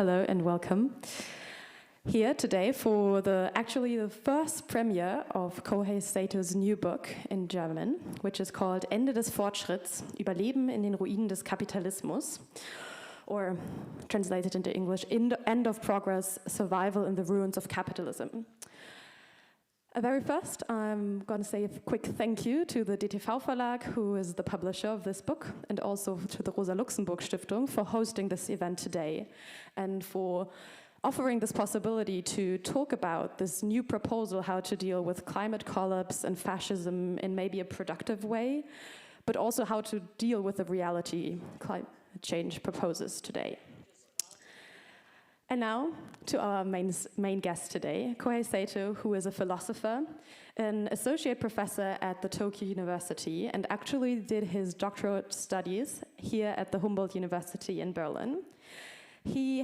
Hello and welcome. Here today for actually the first premiere of Kohei Saito's new book in German, which is called Ende des Fortschritts, Überleben in den Ruinen des Kapitalismus, or translated into English, End of Progress, Survival in the Ruins of Capitalism. Very first, I'm going to say a quick thank you to the DTV Verlag, who is the publisher of this book, and also to the Rosa-Luxemburg-Stiftung for hosting this event today, and for offering this possibility to talk about this new proposal, how to deal with climate collapse and fascism in maybe a productive way, but also how to deal with the reality climate change proposes today. And now to our main guest today, Kohei Saito, who is a philosopher, an associate professor at the Tokyo University, and actually did his doctorate studies here at the Humboldt University in Berlin. He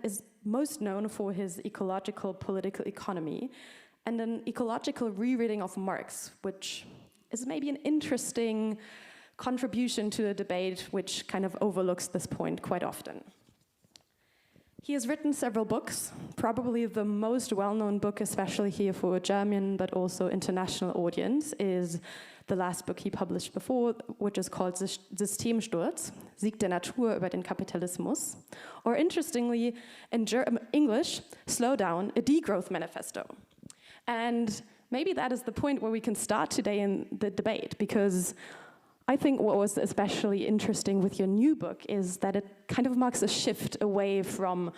is most known for his ecological political economy and an ecological rereading of Marx, which is maybe an interesting contribution to the debate which kind of overlooks this point quite often. He has written several books. Probably the most well-known book, especially here for a German but also international audience, is the last book he published before, which is called Systemsturz, Sieg der Natur über den Kapitalismus, or interestingly, in English, Slow Down, a Degrowth Manifesto. And maybe that is the point where we can start today in the debate, because I think what was especially interesting with your new book is that it kind of marks a shift away from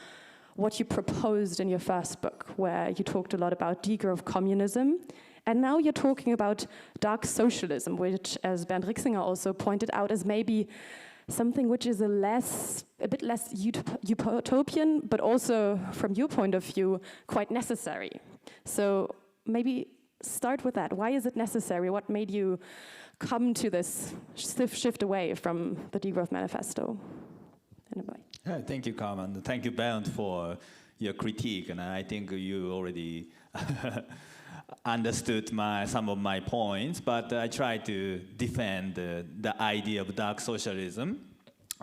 what you proposed in your first book, where you talked a lot about degrowth communism, and now you're talking about dark socialism, which, as Bernd Rixinger also pointed out, is maybe something which is a bit less utopian, but also, from your point of view, quite necessary. So maybe start with that. Why is it necessary? What made you come to this shift away from the Degrowth Manifesto? Thank you, Carmen. Thank you, Bernd, for your critique. And I think you already understood some of my points, but I try to defend the idea of dark socialism.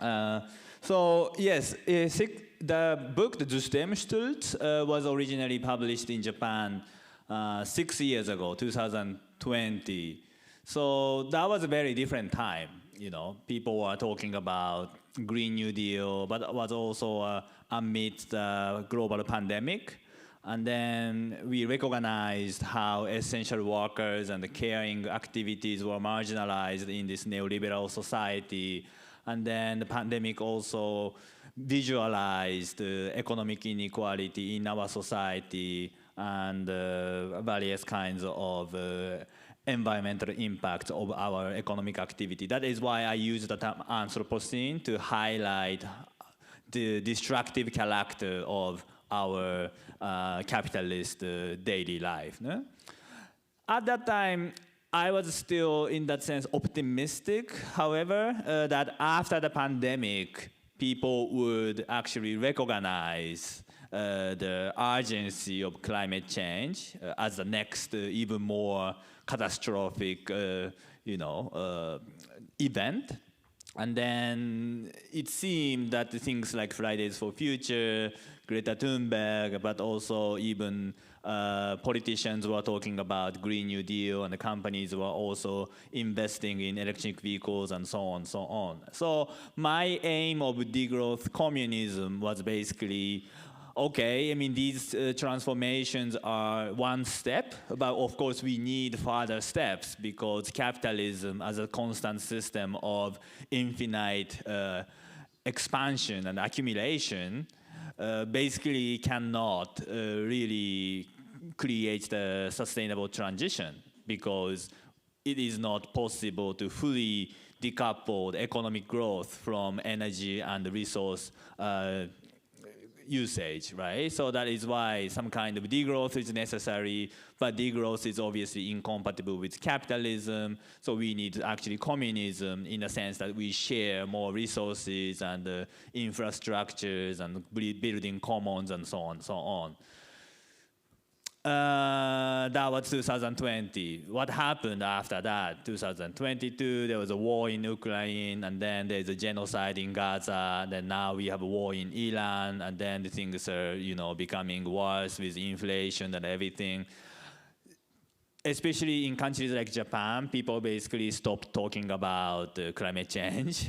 So yes, the book, The Systemsturz, was originally published in Japan 6 years ago, 2020. So that was a very different time. You know, people were talking about Green New Deal, but it was also amidst the global pandemic. And then we recognized how essential workers and the caring activities were marginalized in this neoliberal society. And then the pandemic also visualized economic inequality in our society and various kinds of environmental impact of our economic activity. That is why I use the term Anthropocene to highlight the destructive character of our capitalist daily life. No? At that time, I was still, in that sense, optimistic, however, that after the pandemic, people would actually recognize the urgency of climate change as the next even more catastrophic event. And then it seemed that things like Fridays for Future, Greta Thunberg, but also even politicians were talking about Green New Deal, and the companies were also investing in electric vehicles and so on, so on. So my aim of degrowth communism was basically, okay, I mean, these transformations are one step, but of course we need further steps because capitalism as a constant system of infinite expansion and accumulation basically cannot really create the sustainable transition because it is not possible to fully decouple the economic growth from energy and resource usage, right? So that is why some kind of degrowth is necessary, but degrowth is obviously incompatible with capitalism. So we need actually communism in the sense that we share more resources and infrastructures and building commons and so on, so on. That was 2020. What happened after that? 2022, there was a war in Ukraine, and then there's a genocide in Gaza. Then now we have a war in Iran, and then the things are, becoming worse with inflation and everything. Especially in countries like Japan, people basically stopped talking about climate change.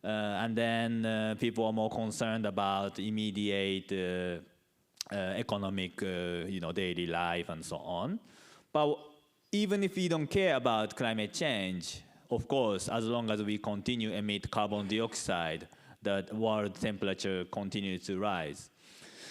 And then people are more concerned about immediate economic, daily life and so on. But even if we don't care about climate change, of course, as long as we continue emit carbon dioxide, the world temperature continues to rise.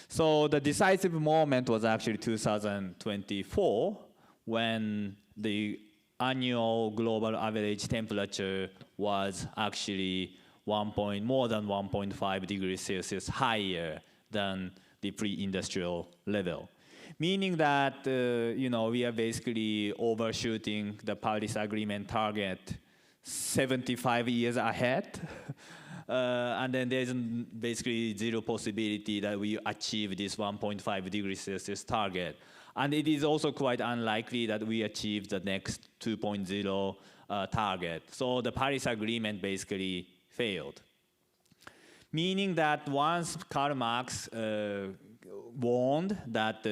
So the decisive moment was actually 2024, when the annual global average temperature was actually more than 1.5 degrees Celsius higher than the pre-industrial level. Meaning that, we are basically overshooting the Paris Agreement target 75 years ahead. And then there's basically zero possibility that we achieve this 1.5 degrees Celsius target. And it is also quite unlikely that we achieve the next 2.0 target. So the Paris Agreement basically failed. Meaning that once Karl Marx warned that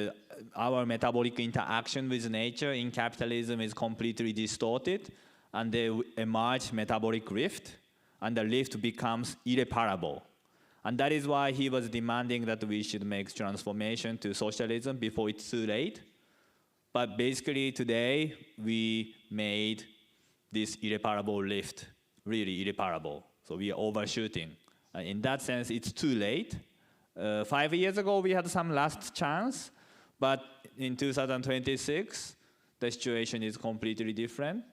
our metabolic interaction with nature in capitalism is completely distorted, and there emerges metabolic rift, and the rift becomes irreparable. And that is why he was demanding that we should make transformation to socialism before it's too late. But basically today, we made this irreparable rift really irreparable. So we are overshooting. In that sense, it's too late. 5 years ago, we had some last chance, but in 2026, the situation is completely different.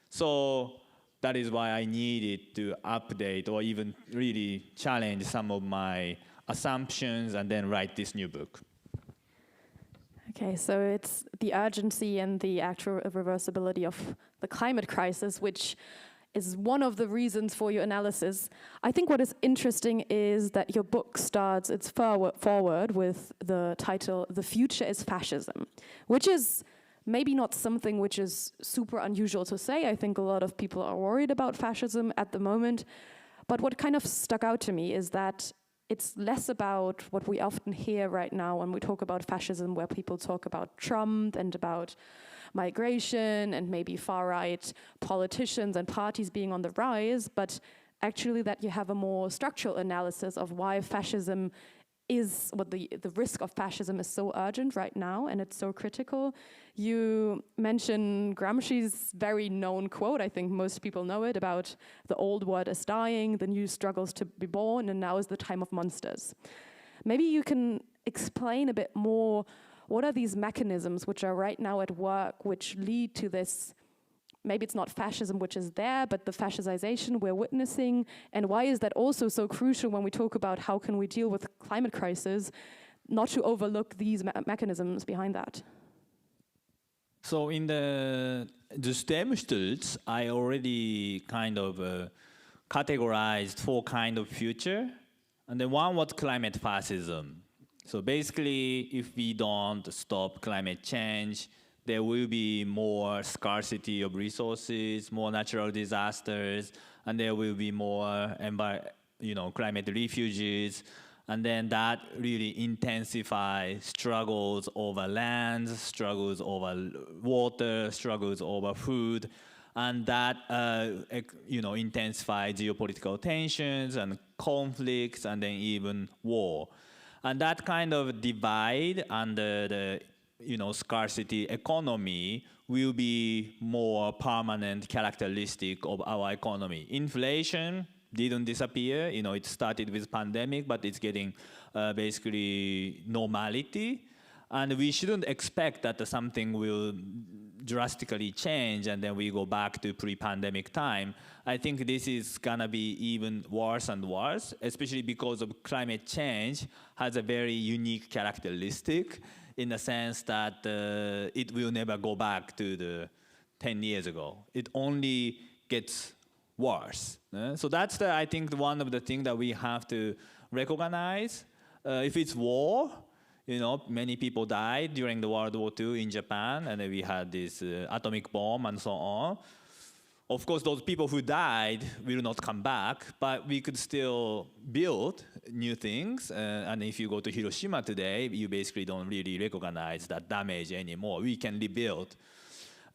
So that is why I needed to update or even really challenge some of my assumptions and then write this new book. Okay, so it's the urgency and the actual reversibility of the climate crisis, which is one of the reasons for your analysis. I think what is interesting is that your book starts its forward with the title, "The Future is Fascism," which is maybe not something which is super unusual to say. I think a lot of people are worried about fascism at the moment. But what kind of stuck out to me is that it's less about what we often hear right now when we talk about fascism, where people talk about Trump and about migration and maybe far-right politicians and parties being on the rise, but actually that you have a more structural analysis of why fascism is, what the risk of fascism is so urgent right now and it's so critical. You mention Gramsci's very known quote, I think most people know it, about the old world is dying, the new struggles to be born, and now is the time of monsters. Maybe you can explain a bit more, what are these mechanisms which are right now at work, which lead to this, maybe it's not fascism which is there, but the fascization we're witnessing, and why is that also so crucial when we talk about how can we deal with climate crisis, not to overlook these mechanisms behind that? So in the Systemsturz, I already kind of categorized 4 kinds of future, and then one was climate fascism. So basically, if we don't stop climate change, there will be more scarcity of resources, more natural disasters, and there will be more climate refugees. And then that really intensifies struggles over land, struggles over water, struggles over food. And that intensifies geopolitical tensions and conflicts and then even war. And that kind of divide under the scarcity economy will be more permanent characteristic of our economy. Inflation didn't disappear. It started with pandemic, but it's getting basically normality. And we shouldn't expect that something will drastically change and then we go back to pre-pandemic time. I think this is gonna be even worse and worse, especially because of climate change has a very unique characteristic in the sense that it will never go back to the 10 years ago. It only gets worse. So that's, I think, one of the things that we have to recognize. If it's war, You know, many people died during the World War II in Japan, and then we had this atomic bomb and so on. Of course, those people who died will not come back, but we could still build new things. And if you go to Hiroshima today, you basically don't really recognize that damage anymore. We can rebuild.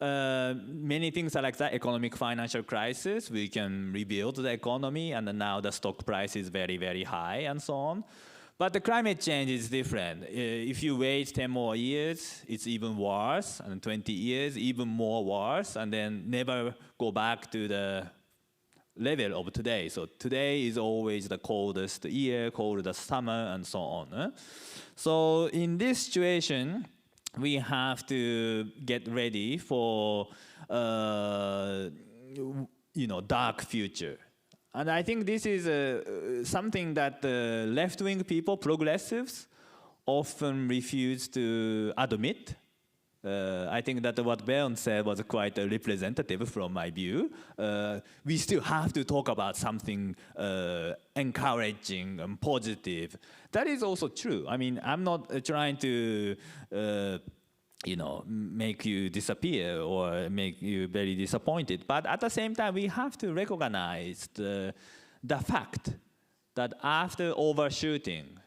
Many things are like that. Economic financial crisis, we can rebuild the economy, and now the stock price is very, very high and so on. But the climate change is different. If you wait 10 more years, it's even worse, and 20 years, even more worse, and then never go back to the level of today. So today is always the coldest year, coldest summer, and so on. So in this situation, we have to get ready for dark future. And I think this is something that left-wing people, progressives, often refuse to admit. I think that what Bernd said was quite representative from my view. We still have to talk about something encouraging and positive. That is also true. I mean, I'm not trying to make you disappear or make you very disappointed. But at the same time, we have to recognize the fact that after overshooting,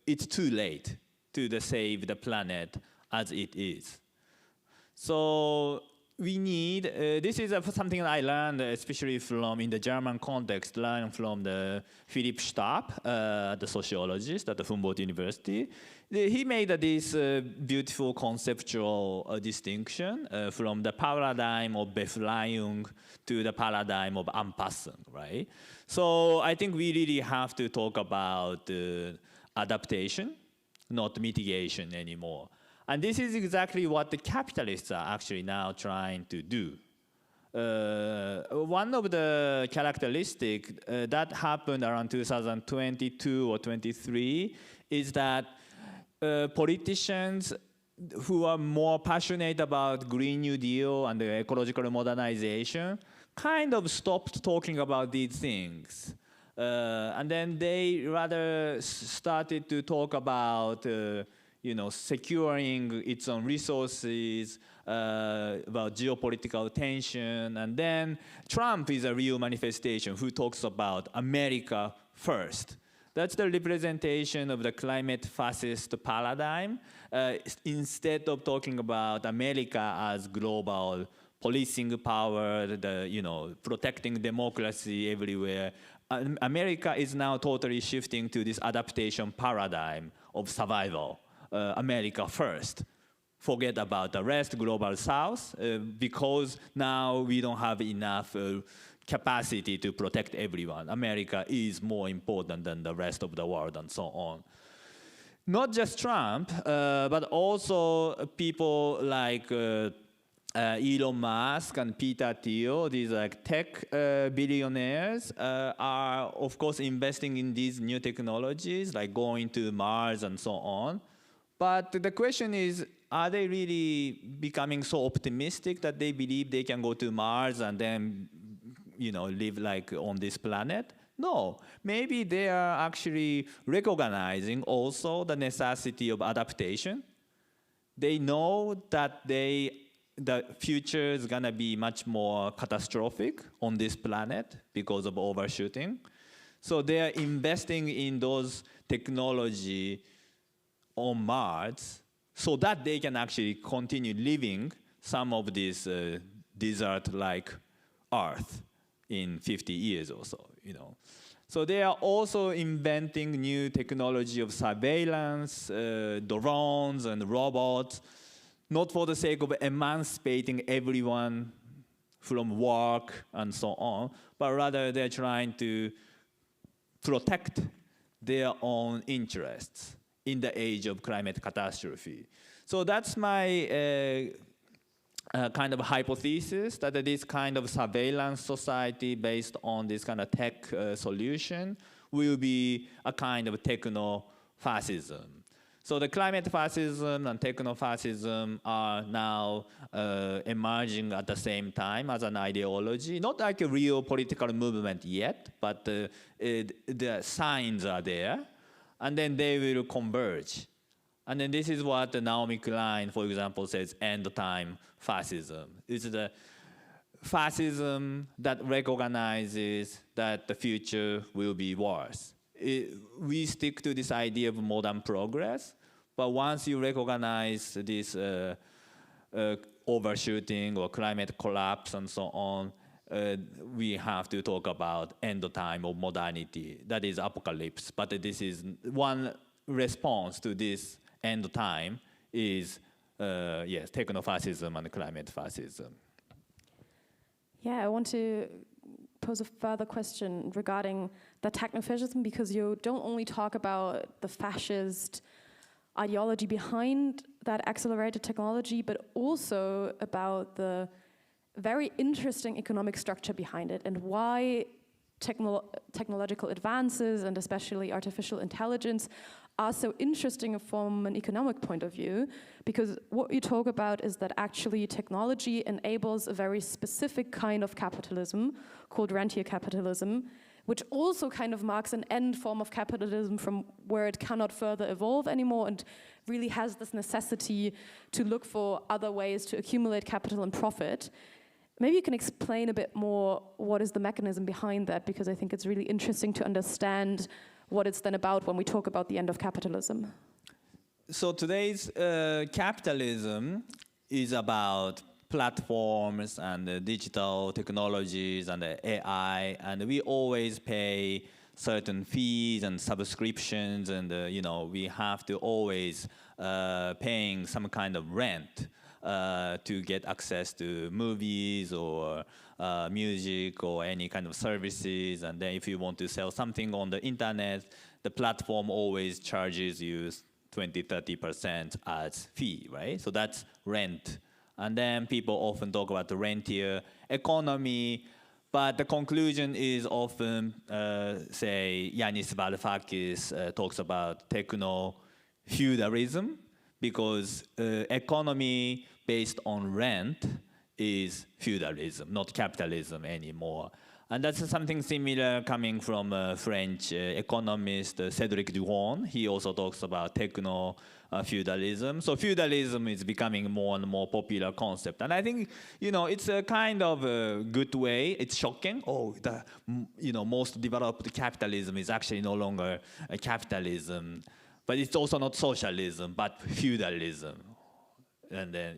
it's too late to save the planet as it is. So we need, this is something I learned, especially in the German context, learned from the Philipp Stab, the sociologist at the Humboldt University. He made this beautiful conceptual distinction from the paradigm of Befreiung to the paradigm of Anpassung, right? So I think we really have to talk about adaptation, not mitigation anymore. And this is exactly what the capitalists are actually now trying to do. One of the characteristics that happened around 2022 or 23 is that politicians who are more passionate about Green New Deal and the ecological modernization kind of stopped talking about these things. And then they rather started to talk about securing its own resources, about geopolitical tension. And then Trump is a real manifestation who talks about America first. That's the representation of the climate fascist paradigm. Instead of talking about America as global policing power, protecting democracy everywhere, America is now totally shifting to this adaptation paradigm of survival. America first. Forget about the rest, global south, because now we don't have enough capacity to protect everyone. America is more important than the rest of the world and so on. Not just Trump, but also people like Elon Musk and Peter Thiel, these tech billionaires, are of course investing in these new technologies, like going to Mars and so on. But the question is, are they really becoming so optimistic that they believe they can go to Mars and then, live on this planet? No, maybe they are actually recognizing also the necessity of adaptation. They know that the future is gonna be much more catastrophic on this planet because of overshooting. So they are investing in those technology on Mars so that they can actually continue living some of this desert-like Earth in 50 years or so, So they are also inventing new technology of surveillance, drones and robots, not for the sake of emancipating everyone from work and so on, but rather they're trying to protect their own interests in the age of climate catastrophe. So that's my kind of hypothesis, that this kind of surveillance society based on this kind of tech solution will be a kind of techno-fascism. So the climate fascism and techno-fascism are now emerging at the same time as an ideology, not like a real political movement yet, but the signs are there, and then they will converge And then this is what Naomi Klein, for example, says, end time fascism. It's the fascism that recognizes that the future will be worse. We stick to this idea of modern progress, but once you recognize this overshooting or climate collapse and so on, we have to talk about end time of modernity. That is apocalypse. But this is one response to this end time is, yes, techno-fascism and climate fascism. Yeah, I want to pose a further question regarding the techno-fascism, because you don't only talk about the fascist ideology behind that accelerated technology, but also about the very interesting economic structure behind it and why technological advances and especially artificial intelligence are so interesting from an economic point of view, because what you talk about is that actually technology enables a very specific kind of capitalism called rentier capitalism, which also kind of marks an end form of capitalism from where it cannot further evolve anymore and really has this necessity to look for other ways to accumulate capital and profit. Maybe you can explain a bit more what is the mechanism behind that, because I think it's really interesting to understand what it's then about when we talk about the end of capitalism. So today's capitalism is about platforms and digital technologies and AI, and we always pay certain fees and subscriptions, and we have to always paying some kind of rent to get access to movies or music or any kind of services. And then if you want to sell something on the internet, the platform always charges you 20-30% as fee, right? So that's rent. And then people often talk about the rentier economy, but the conclusion is often, say, Yanis Varoufakis talks about techno-feudalism, because economy based on rent is feudalism, not capitalism anymore. And that's something similar coming from a French economist, Cédric Duron. He also talks about techno-feudalism. So feudalism is becoming more and more popular concept. And I think, it's a kind of a good way. It's shocking. Oh, the most developed capitalism is actually no longer a capitalism. But it's also not socialism, but feudalism. And then,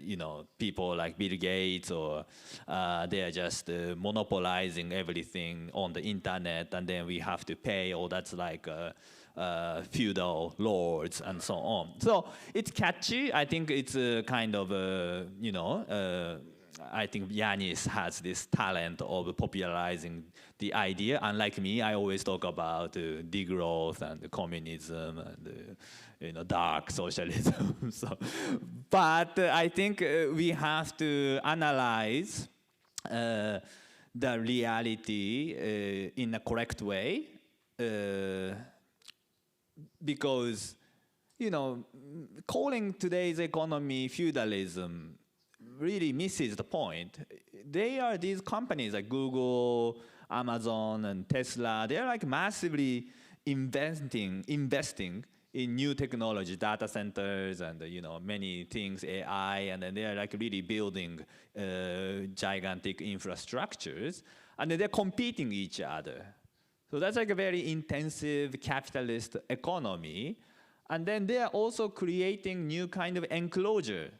people like Bill Gates, or they are just monopolizing everything on the internet, and then we have to pay, or that's like feudal lords and so on. So it's catchy. I think it's a kind of, I think Yanis has this talent of popularizing the idea. Unlike me, I always talk about degrowth and communism and dark socialism. But I think we have to analyze the reality in a correct way, because calling today's economy feudalism really misses the point. They are these companies like Google, Amazon, and Tesla. They're like massively investing in new technology, data centers, and many things, AI, and then they're like really building gigantic infrastructures, and then they're competing each other. So that's like a very intensive capitalist economy, and then they're also creating new kind of enclosure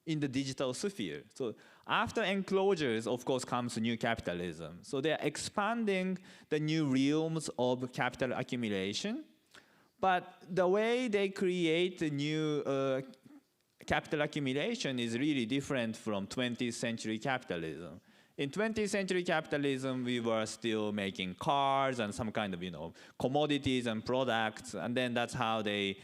in the digital sphere. So after enclosures, of course, comes new capitalism. So they're expanding the new realms of capital accumulation. But the way they create the new capital accumulation is really different from 20th century capitalism. In 20th century capitalism, we were still making cars and some kind of, commodities and products, and then that's how they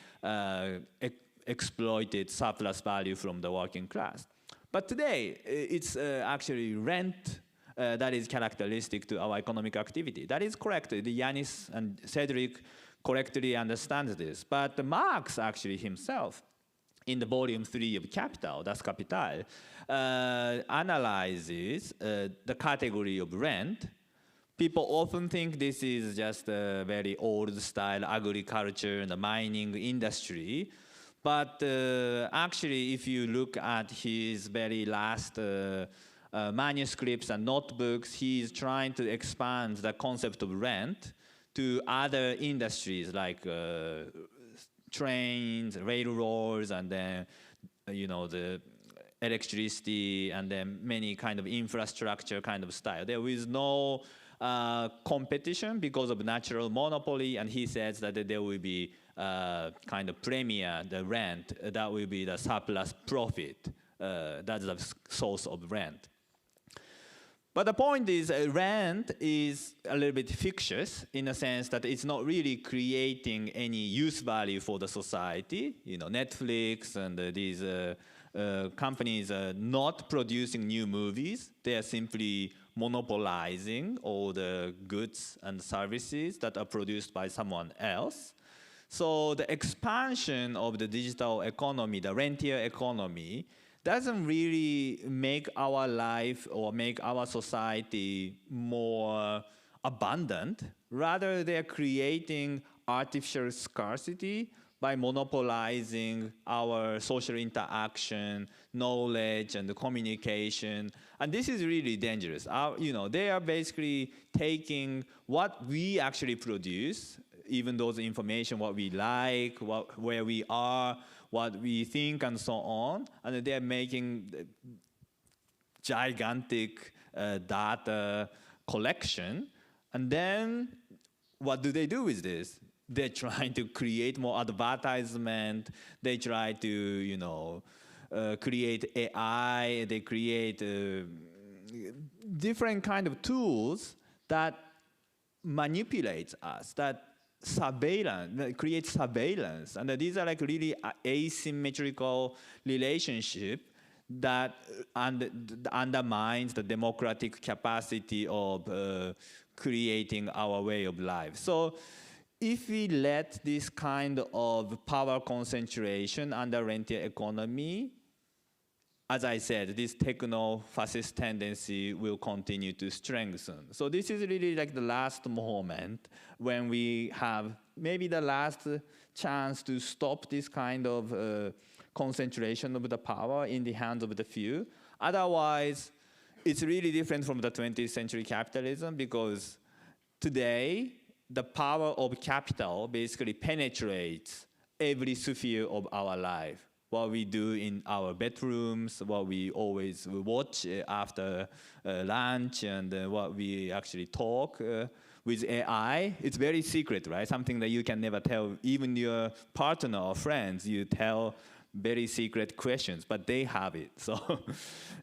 exploited surplus value from the working class. But today, it's actually rent that is characteristic to our economic activity. That is correct. The Yanis and Cedric correctly understands this. But Marx actually himself, in the volume 3 of Capital, Das Kapital, analyzes the category of rent. People often think this is just a very old style agriculture and the mining industry. But actually, if you look at his very last manuscripts and notebooks, he is trying to expand the concept of rent to other industries like trains, railroads, and then the electricity, and then many kind of infrastructure kind of style. There is no competition because of natural monopoly, and he says that there will be kind of premier, the rent, that will be the surplus profit. That's the source of rent. But the point is, rent is a little bit fictitious in the sense that it's not really creating any use value for the society. Netflix and these companies are not producing new movies. They are simply monopolizing all the goods and services that are produced by someone else. So the expansion of the digital economy, the rentier economy, doesn't really make our life or make our society more abundant. Rather, they're creating artificial scarcity by monopolizing our social interaction, knowledge, and the communication. And this is really dangerous. They are basically taking what we actually produce, even those information, what we like, where we are, what we think, and so on, and they're making gigantic data collection. And then what do they do with this? They're trying to create more advertisement. They try to, create AI. They create different kind of tools that manipulate us, that create surveillance. And these are like really asymmetrical relationship that undermines the democratic capacity of creating our way of life. So if we let this kind of power concentration under rentier economy, as I said, this techno-fascist tendency will continue to strengthen. So this is really like the last moment when we have maybe the last chance to stop this kind of concentration of the power in the hands of the few. Otherwise, it's really different from the 20th century capitalism, because today, the power of capital basically penetrates every sphere of our life. What we do in our bedrooms, what we always watch after lunch, and what we actually talk with AI. It's very secret, right? Something that you can never tell even your partner or friends. You tell very secret questions, but they have it. So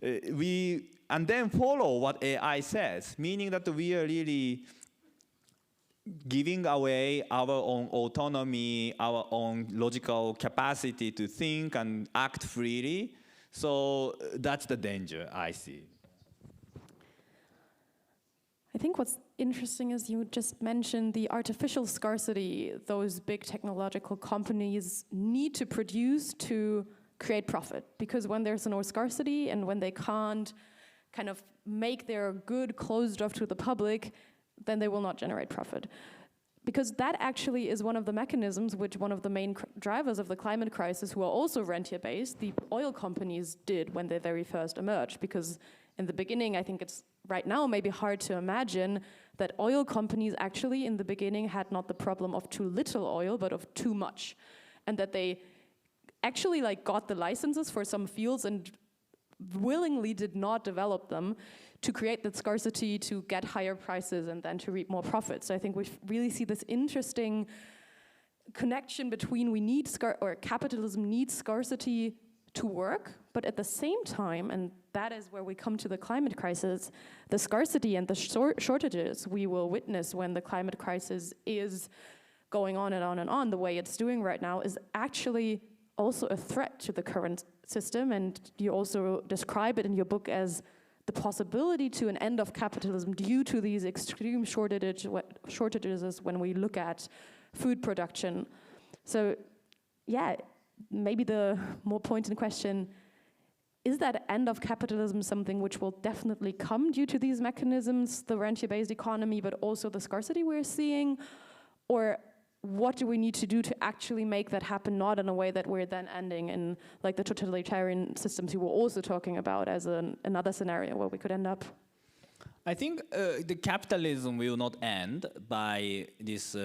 and then follow what AI says, meaning that we are really giving away our own autonomy, our own logical capacity to think and act freely. So that's the danger I see. I think what's interesting is you just mentioned the artificial scarcity those big technological companies need to produce to create profit. Because when there's no scarcity and when they can't kind of make their good closed off to the public, then they will not generate profit. Because that actually is one of the mechanisms which one of the main drivers of the climate crisis, who are also rentier-based, the oil companies did when they very first emerged. Because in the beginning, I think it's right now maybe hard to imagine that oil companies actually in the beginning had not the problem of too little oil, but of too much. And that they actually got the licenses for some fields and willingly did not develop them to create that scarcity, to get higher prices, and then to reap more profits. So I think we really see this interesting connection between capitalism needs scarcity to work, but at the same time, and that is where we come to the climate crisis, the scarcity and the shortages we will witness when the climate crisis is going on and on and on, the way it's doing right now, is actually also a threat to the current system. And you also describe it in your book as the possibility to an end of capitalism due to these extreme shortages when we look at food production. So yeah, maybe the more pointed question, is that end of capitalism something which will definitely come due to these mechanisms, the rentier-based economy, but also the scarcity we're seeing? Or what do we need to do to actually make that happen, not in a way that we're then ending in like the totalitarian systems you were also talking about as another scenario where we could end up? I think the capitalism will not end by this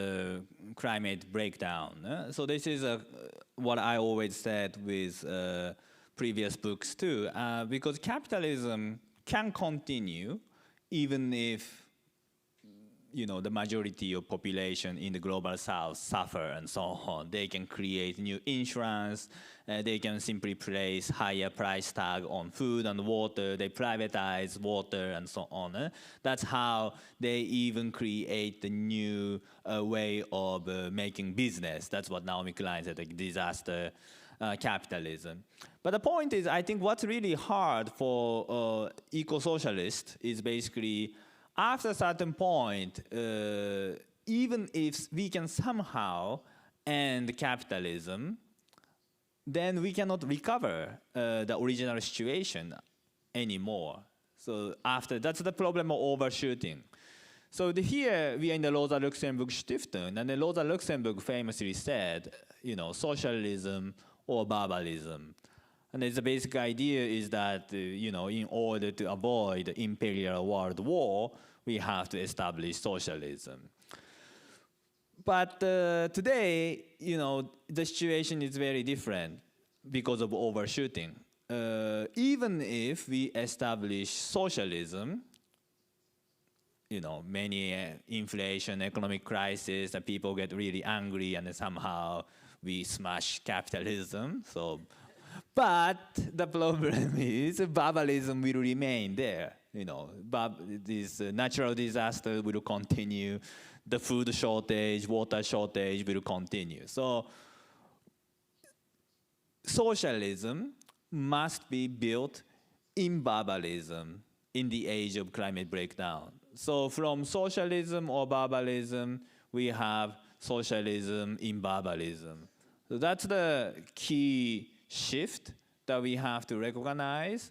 climate breakdown. So this is what I always said with previous books too, because capitalism can continue even if the majority of population in the global south suffer and so on. They can create new insurance, they can simply place higher price tag on food and water, they privatize water and so on. That's how they even create the new way of making business. That's what Naomi Klein said, like disaster capitalism. But the point is, I think what's really hard for eco-socialists is basically after a certain point, even if we can somehow end capitalism, then we cannot recover the original situation anymore. So that's the problem of overshooting. So here we are in the Rosa-Luxemburg-Stiftung, and the Rosa-Luxemburg famously said, socialism or barbarism. And the basic idea is that, in order to avoid the imperial world war, we have to establish socialism. But today, the situation is very different because of overshooting. Even if we establish socialism, many inflation, economic crisis, and people get really angry, and then somehow we smash capitalism. But the problem is barbarism will remain there. This natural disaster will continue. The food shortage, water shortage will continue. So socialism must be built in barbarism in the age of climate breakdown. So from socialism or barbarism, we have socialism in barbarism. So that's the key shift that we have to recognize,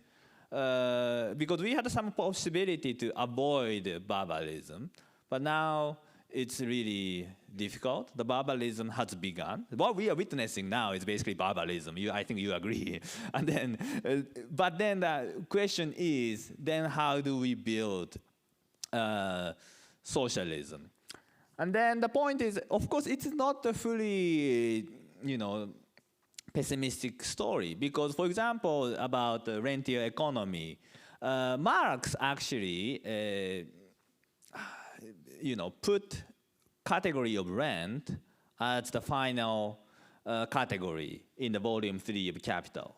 because we had some possibility to avoid barbarism, but now it's really difficult. The barbarism has begun. What we are witnessing now is basically barbarism. I think you agree. And then, but then the question is, then how do we build socialism? And then the point is, of course, it's not a fully, pessimistic story, because, for example, about the rentier economy, Marx actually, put category of rent as the final category in the volume 3 of Capital.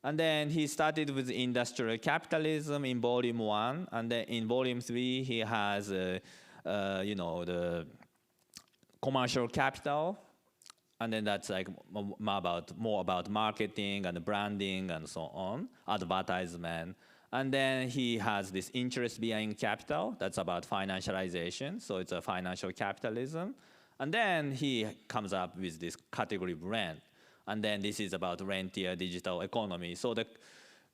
And then he started with industrial capitalism in volume 1, and then in volume 3 he has, the commercial capital. And then that's like more about marketing and branding and so on, advertisement. And then he has this interest-bearing capital. That's about financialization. So it's a financial capitalism. And then he comes up with this category of rent. And then this is about rentier digital economy. So the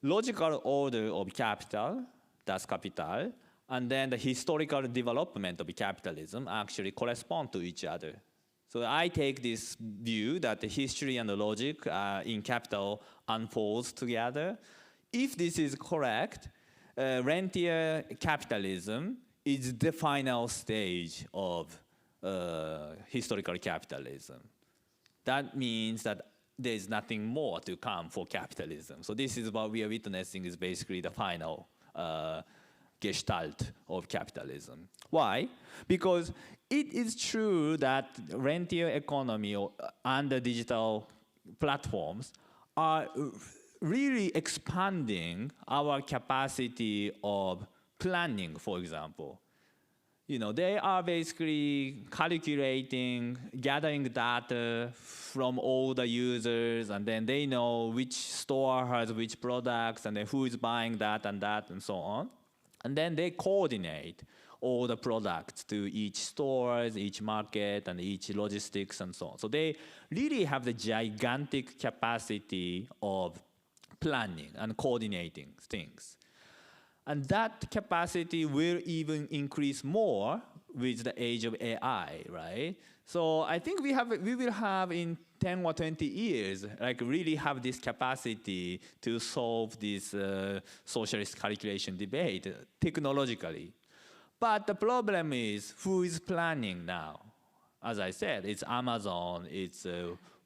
logical order of capital, that's capital, and then the historical development of capitalism actually correspond to each other. So I take this view that the history and the logic in capital unfolds together. If this is correct, rentier capitalism is the final stage of historical capitalism. That means that there is nothing more to come for capitalism. So this is what we are witnessing is basically the final gestalt of capitalism. Why? Because it is true that rentier economy and the digital platforms are really expanding our capacity of planning, for example. They are basically calculating, gathering data from all the users, and then they know which store has which products, and then who is buying that, and so on. And then they coordinate all the products to each stores, each market, and each logistics, and so on. So they really have the gigantic capacity of planning and coordinating things. And that capacity will even increase more with the age of AI, right? So I think we will have in 10 or 20 years, like really have this capacity to solve this socialist calculation debate technologically. But the problem is, who is planning now? As I said, it's Amazon, it's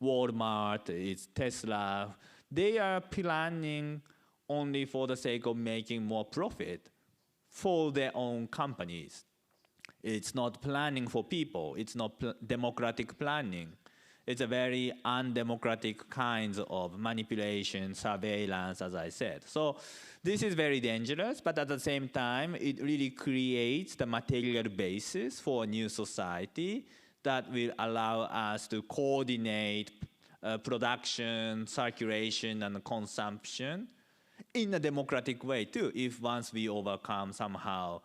Walmart, it's Tesla. They are planning only for the sake of making more profit for their own companies. It's not planning for people. It's not democratic planning. It's a very undemocratic kinds of manipulation, surveillance, as I said. So this is very dangerous, but at the same time, it really creates the material basis for a new society that will allow us to coordinate production, circulation, and consumption in a democratic way too, if once we overcome somehow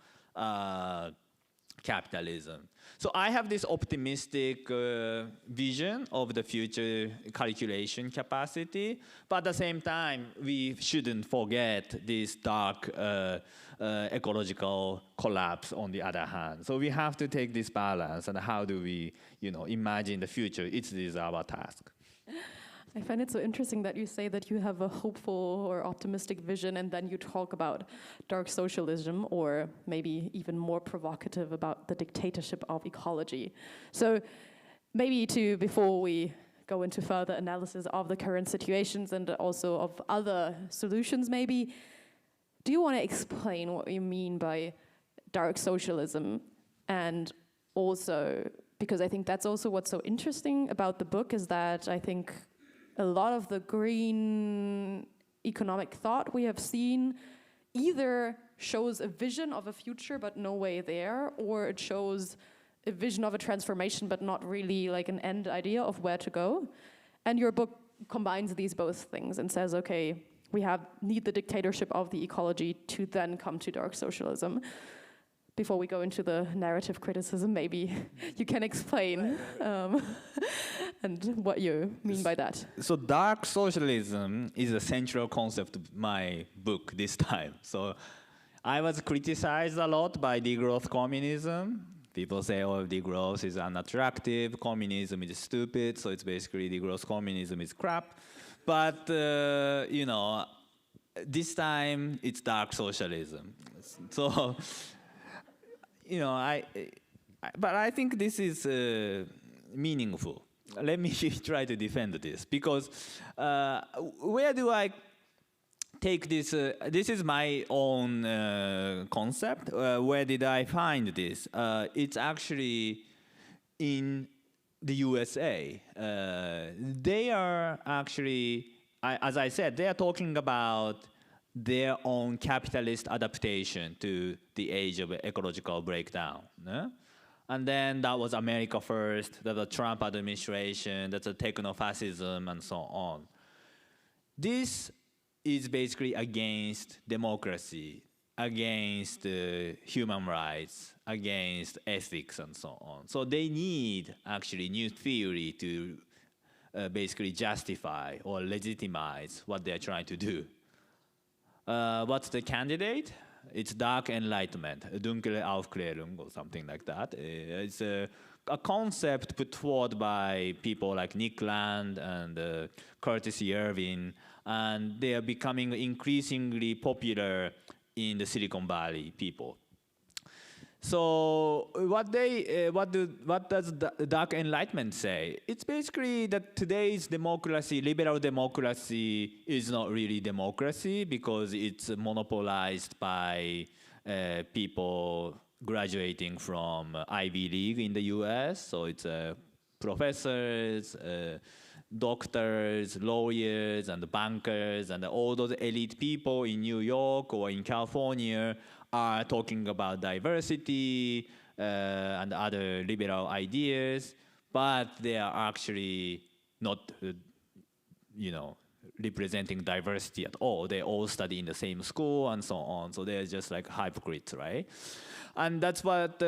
capitalism. So I have this optimistic vision of the future calculation capacity, but at the same time, we shouldn't forget this dark ecological collapse on the other hand. So we have to take this balance, and how do we, imagine the future? It is our task. I find it so interesting that you say that you have a hopeful or optimistic vision, and then you talk about dark socialism, or maybe even more provocative about the dictatorship of ecology. So maybe before we go into further analysis of the current situations and also of other solutions maybe, do you want to explain what you mean by dark socialism? And also, because I think that's also what's so interesting about the book, is that I think a lot of the green economic thought we have seen either shows a vision of a future but no way there, or it shows a vision of a transformation but not really like an end idea of where to go. And your book combines these both things and says, okay, we need the dictatorship of the ecology to then come to dark socialism. Before we go into the narrative criticism, maybe you can explain and what you mean by that. So dark socialism is a central concept of my book this time. So I was criticized a lot by degrowth communism. People say, oh, degrowth is unattractive, communism is stupid, so it's basically degrowth communism is crap. But, this time it's dark socialism. So, but I think this is meaningful. Let me try to defend this, because where do I take this? This is my own concept. Where did I find this? It's actually in the USA. They are actually, as I said, they are talking about their own capitalist adaptation to the age of ecological breakdown. And then that was America first, that the Trump administration, that's a techno-fascism, and so on. This is basically against democracy, against human rights, against ethics, and so on. So they need actually new theory to basically justify or legitimize what they're trying to do. What's the candidate? It's dark enlightenment, dunkle Aufklärung, or something like that. It's a concept put forward by people like Nick Land and Curtis Yervin, and they are becoming increasingly popular in the Silicon Valley people. So what does the dark enlightenment say? It's basically that today's democracy, liberal democracy, is not really democracy because it's monopolized by people graduating from Ivy League in the US. So it's professors, doctors, lawyers, and bankers, and all those elite people in New York or in California are talking about diversity and other liberal ideas, but they are actually not, representing diversity at all. They all study in the same school and so on. So they're just like hypocrites, right? And that's what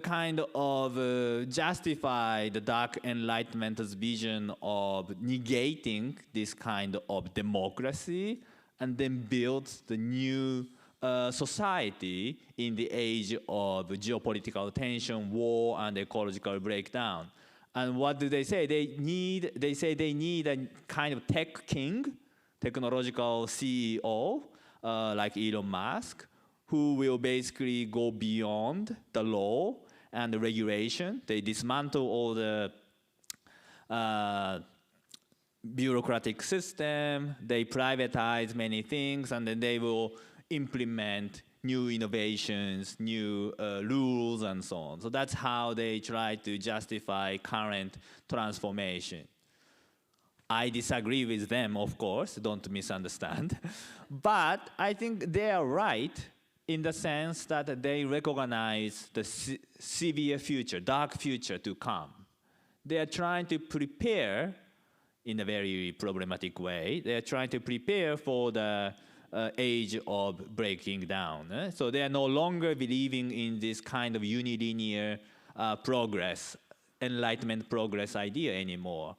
kind of justify the dark enlightenment's vision of negating this kind of democracy and then build the new society in the age of geopolitical tension, war, and ecological breakdown. And what do they say? They say they need a kind of tech king, technological CEO, like Elon Musk, who will basically go beyond the law and the regulation. They dismantle all the bureaucratic system, they privatize many things, and then they will implement new innovations, new rules, and so on. So that's how they try to justify current transformation. I disagree with them, of course, don't misunderstand. But I think they are right in the sense that they recognize the severe future, dark future to come. They are trying to prepare in a very problematic way. They are trying to prepare for the age of breaking down. So they are no longer believing in this kind of unilinear progress, enlightenment progress idea anymore.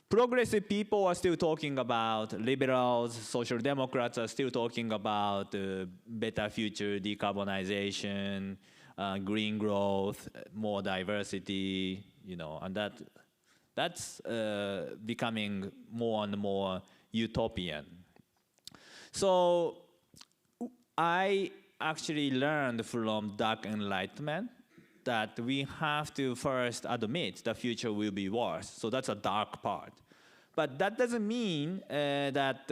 Progressive people are still talking about, liberals, social democrats are still talking about better future, decarbonization, green growth, more diversity, you know, and that's becoming more and more utopian. So I actually learned from Dark Enlightenment that we have to first admit the future will be worse. So that's a dark part. But that doesn't mean that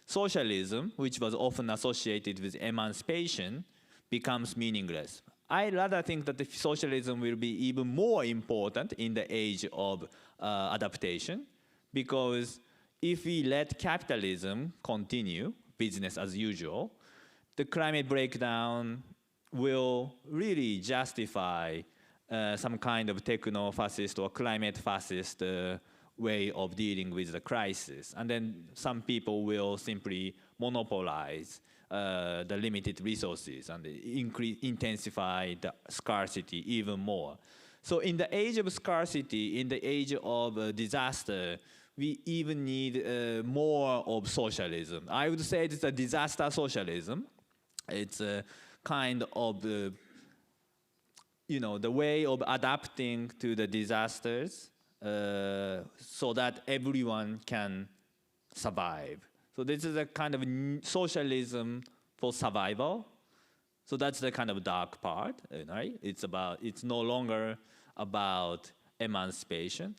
socialism, which was often associated with emancipation, becomes meaningless. I rather think that the socialism will be even more important in the age of adaptation, because if we let capitalism continue, business as usual, the climate breakdown will really justify some kind of techno-fascist or climate-fascist way of dealing with the crisis. And then some people will simply monopolize the limited resources and intensify the scarcity even more. So in the age of scarcity, in the age of disaster, we even need more of socialism. I would say it's a disaster socialism. It's a kind of the way of adapting to the disasters so that everyone can survive. So this is a kind of socialism for survival. So that's the kind of dark part, right? It's no longer about emancipation.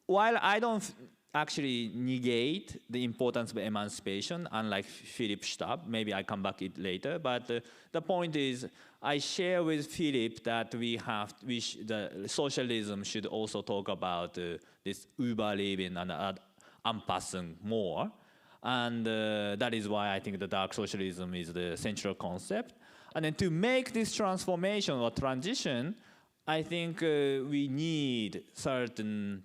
While I don't actually negate the importance of emancipation, unlike Philip Stab, maybe I come back it later, but the point is, I share with Philip that the socialism should also talk about this Überleben and Anpassung more. And that is why I think the dark socialism is the central concept. And then to make this transformation or transition, I think we need certain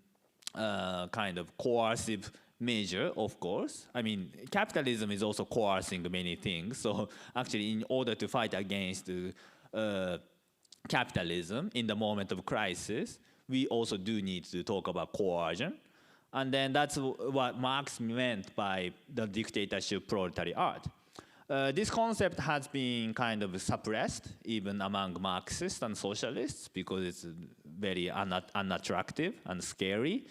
kind of coercive measure, of course. I mean, capitalism is also coercing many things. So actually, in order to fight against capitalism in the moment of crisis, we also do need to talk about coercion. And then that's what Marx meant by the dictatorship proletariat. This concept has been kind of suppressed even among Marxists and socialists because it's very unattractive and scary.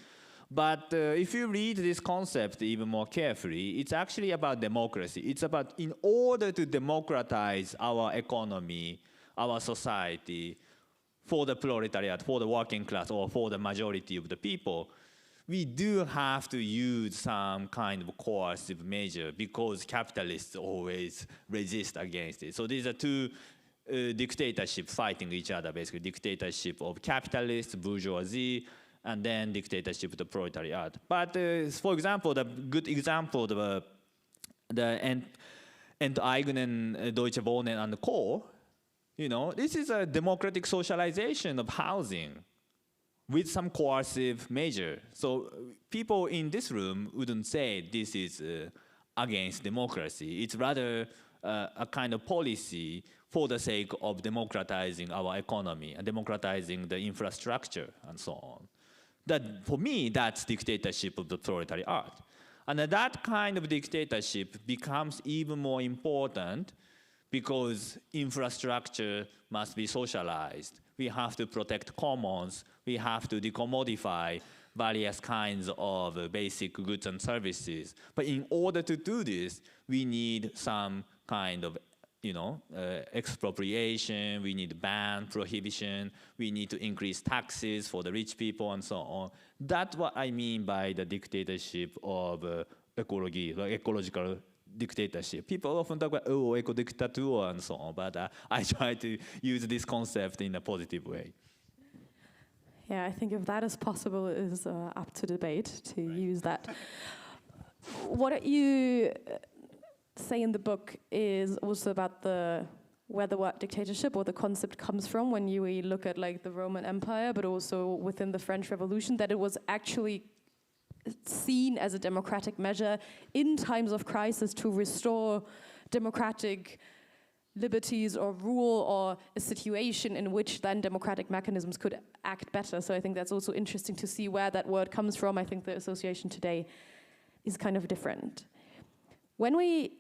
But if you read this concept even more carefully, it's actually about democracy. It's about, in order to democratize our economy, our society, for the proletariat, for the working class, or for the majority of the people, we do have to use some kind of coercive measure because capitalists always resist against it. So these are two dictatorships fighting each other, basically. Dictatorship of capitalists, bourgeoisie, and then dictatorship of the proletariat. But for example, the good example of the Enteignen, Deutsche Wohnen and Co., this is a democratic socialization of housing with some coercive measure. So people in this room wouldn't say this is against democracy. It's rather a kind of policy for the sake of democratizing our economy and democratizing the infrastructure and so on. That, for me, that's dictatorship of the proletariat. And that kind of dictatorship becomes even more important because infrastructure must be socialized. We have to protect commons. We have to decommodify various kinds of basic goods and services. But in order to do this, we need some kind of expropriation, we need ban, prohibition, we need to increase taxes for the rich people and so on. That's what I mean by the dictatorship of ecological dictatorship. People often talk about, eco-dictator and so on, but I try to use this concept in a positive way. Yeah, I think if that is possible, it is up to debate to use that. What you say in the book is also about where the word dictatorship or the concept comes from when you look at like the Roman Empire, but also within the French Revolution, that it was actually seen as a democratic measure in times of crisis to restore democratic liberties or rule, or a situation in which then democratic mechanisms could act better. So I think that's also interesting to see where that word comes from. I think the association today is kind of different. When we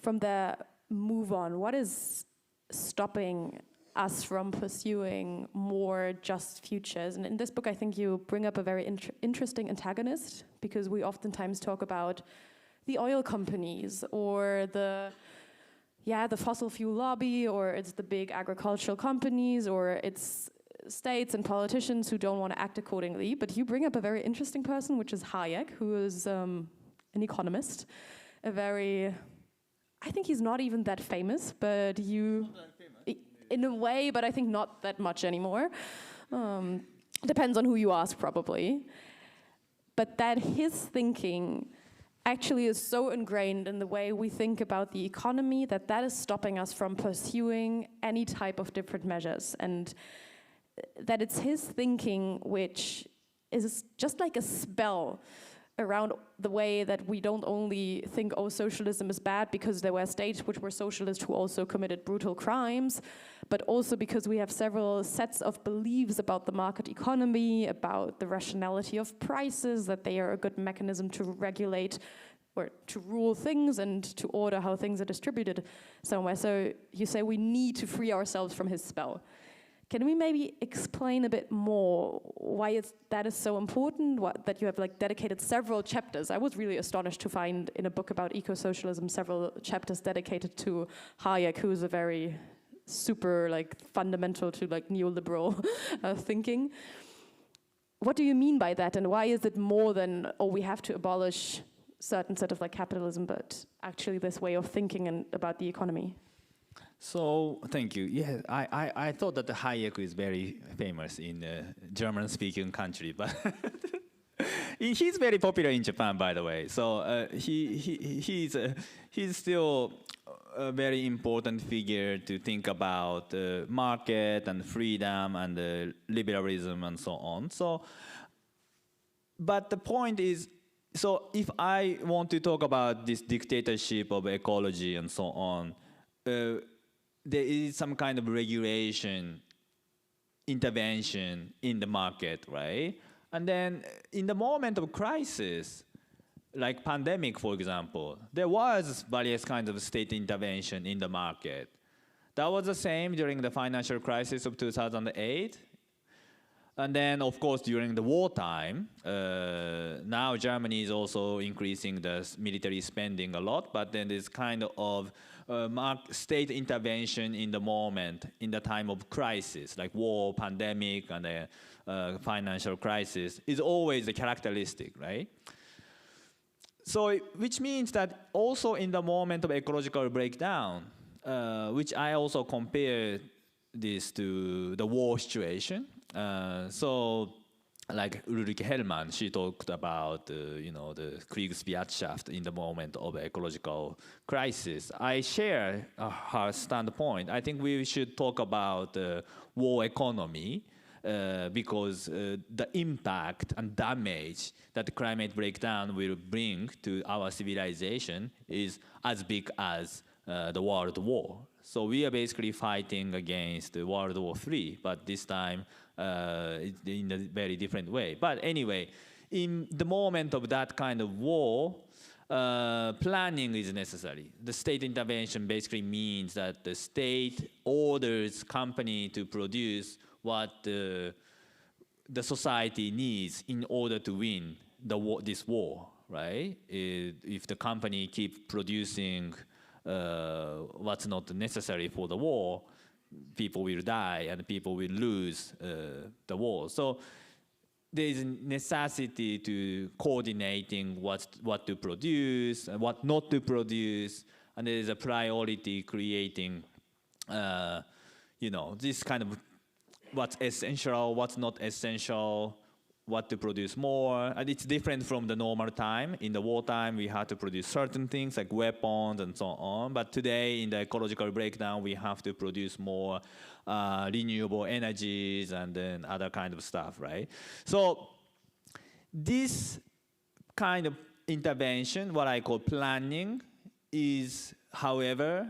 from there move on, what is stopping us from pursuing more just futures? And in this book, I think you bring up a very interesting antagonist, because we oftentimes talk about the oil companies or the fossil fuel lobby, or it's the big agricultural companies, or it's states and politicians who don't want to act accordingly. But you bring up a very interesting person, which is Hayek, who is an economist, I think he's not even that famous, but in a way, but I think not that much anymore. Depends on who you ask, probably. But that his thinking actually is so ingrained in the way we think about the economy that is stopping us from pursuing any type of different measures. And that it's his thinking which is just like a spell around the way that we don't only think, socialism is bad because there were states which were socialist who also committed brutal crimes, but also because we have several sets of beliefs about the market economy, about the rationality of prices, that they are a good mechanism to regulate or to rule things and to order how things are distributed somewhere. So you say we need to free ourselves from his spell. Can we maybe explain a bit more why that is so important, that you have like dedicated several chapters? I was really astonished to find in a book about eco-socialism several chapters dedicated to Hayek, who is a very super like fundamental to like neoliberal thinking. What do you mean by that, and why is it more than, we have to abolish certain set of like capitalism, but actually this way of thinking and about the economy? So, thank you. Yeah, I thought that the Hayek is very famous in a German-speaking country, but he's very popular in Japan, by the way. So he's still a very important figure to think about market and freedom and liberalism and so on. So, but the point is, so if I want to talk about this dictatorship of ecology and so on, there is some kind of regulation, intervention in the market, right? And then in the moment of crisis, like pandemic, for example, there was various kinds of state intervention in the market. That was the same during the financial crisis of 2008. And then, of course, during the wartime, now Germany is also increasing the military spending a lot, but then there's kind of state intervention in the moment, in the time of crisis, like war, pandemic, and financial crisis, is always a characteristic, right? So, which means that also in the moment of ecological breakdown, which I also compare this to the war situation. So, like Ulrike Hellmann, she talked about the Kriegswirtschaft in the moment of ecological crisis. I share her standpoint. I think we should talk about war economy because the impact and damage that the climate breakdown will bring to our civilization is as big as the World War. So we are basically fighting against the World War III, but this time in a very different way. But anyway, in the moment of that kind of war, planning is necessary. The state intervention basically means that the state orders company to produce what the society needs in order to win this war, right? If the company keeps producing what's not necessary for the war, people will die and people will lose the war. So there is a necessity to coordinating what to produce and what not to produce, and there is a priority creating, this kind of what's essential, what's not essential, what to produce more. And it's different from the normal time. In the wartime, we had to produce certain things like weapons and so on. But today, in the ecological breakdown, we have to produce more renewable energies and then other kind of stuff, right? So this kind of intervention, what I call planning, is, however,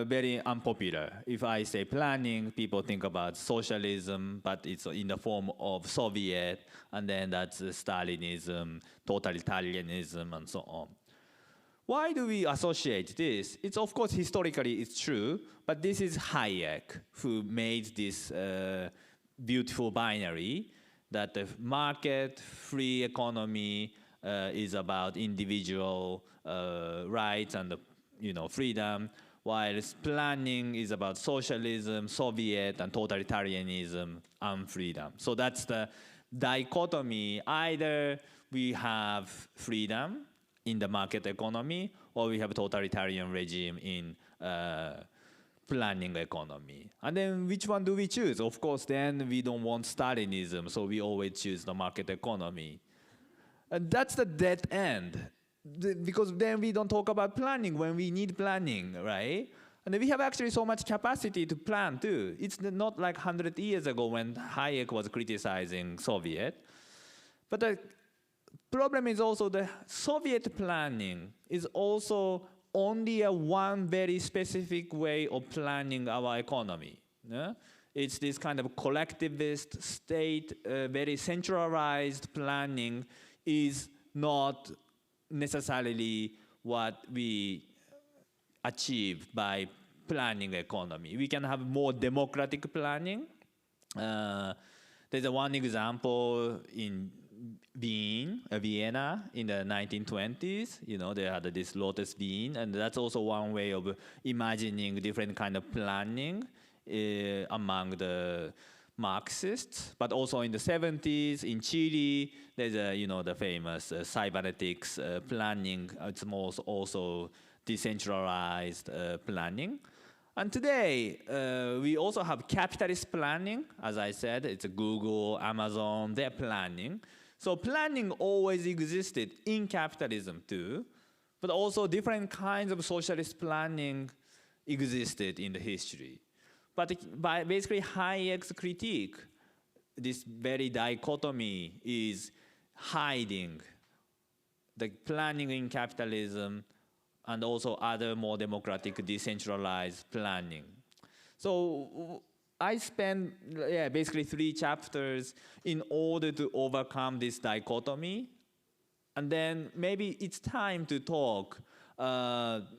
very unpopular. If I say planning, people think about socialism, but it's in the form of Soviet, and then that's Stalinism, totalitarianism, and so on. Why do we associate this? It's, of course, historically it's true, but this is Hayek who made this beautiful binary that the market, free economy is about individual rights and freedom, while planning is about socialism, Soviet, and totalitarianism and freedom. So that's the dichotomy. Either we have freedom in the market economy, or we have a totalitarian regime in planning economy. And then which one do we choose? Of course, then we don't want Stalinism, so we always choose the market economy. And that's the dead end. Because then we don't talk about planning when we need planning, right? And we have actually so much capacity to plan too. It's not like 100 years ago when Hayek was criticizing Soviet. But the problem is also the Soviet planning is also only one very specific way of planning our economy. Yeah? It's this kind of collectivist state, very centralized planning is not necessarily what we achieve by planning economy. We can have more democratic planning. There's one example in Vienna in the 1920s. They had this Lotus bean, and that's also one way of imagining different kind of planning among the Marxists. But also in the 70s in Chile, there's the famous cybernetics planning. It's also decentralized planning. And today, we also have capitalist planning. As I said, it's Google, Amazon, they're planning. So planning always existed in capitalism too, but also different kinds of socialist planning existed in the history. But by basically Hayek's critique, this very dichotomy is hiding the planning in capitalism and also other more democratic, decentralized planning. So I spent basically 3 chapters in order to overcome this dichotomy. And then maybe it's time to talk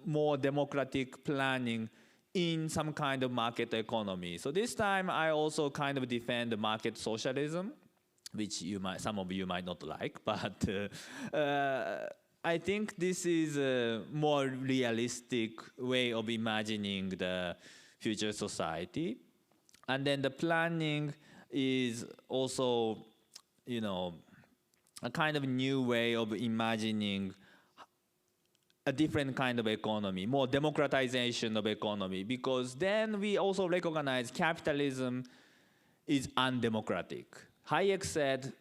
more democratic planning in some kind of market economy. So this time I also kind of defend the market socialism, which some of you might not like, but I think this is a more realistic way of imagining the future society. And then the planning is also, a kind of new way of imagining a different kind of economy, more democratization of economy, because then we also recognize capitalism is undemocratic. Hayek said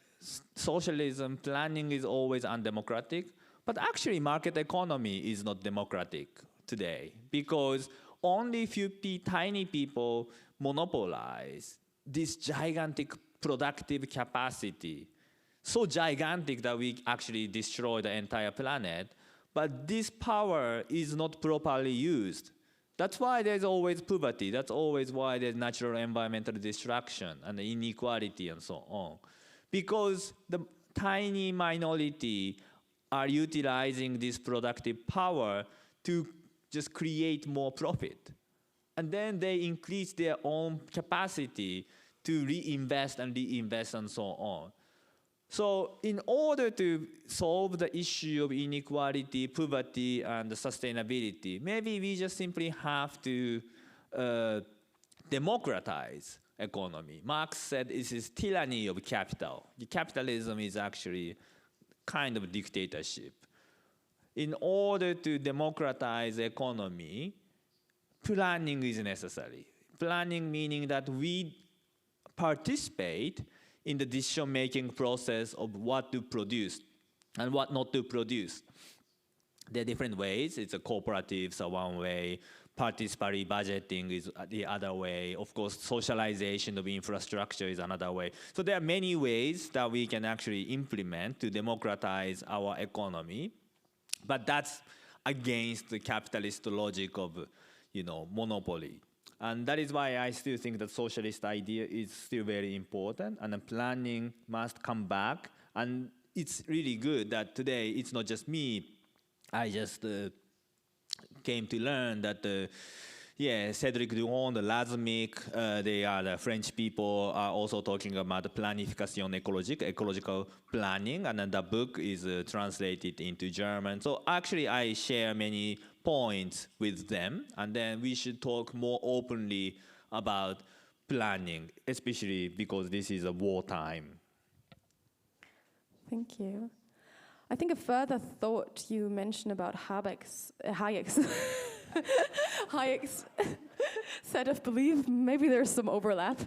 socialism, planning is always undemocratic, but actually market economy is not democratic today because only few tiny people monopolize this gigantic productive capacity. So gigantic that we actually destroy the entire planet. But this power is not properly used. That's why there's always poverty. That's always why there's natural environmental destruction and inequality and so on. Because the tiny minority are utilizing this productive power to just create more profit. And then they increase their own capacity to reinvest and so on. So in order to solve the issue of inequality, poverty, and sustainability, maybe we just simply have to democratize economy. Marx said this is tyranny of capital. The capitalism is actually kind of dictatorship. In order to democratize economy, planning is necessary. Planning meaning that we participate in the decision-making process of what to produce and what not to produce. There are different ways. It's a cooperatives are one way, participatory budgeting is the other way. Of course, socialization of infrastructure is another way. So there are many ways that we can actually implement to democratize our economy, but that's against the capitalist logic of, monopoly. And that is why I still think that socialist idea is still very important, and the planning must come back. And it's really good that today it's not just me. I just came to learn that, Cédric Duron, the LASMIC, they are the French people, are also talking about planification écologique, ecological planning, and then the book is translated into German. So actually I share many points with them, and then we should talk more openly about planning, especially because this is a wartime. Thank you. I think a further thought you mentioned about Hayek's set of belief, maybe there's some overlap,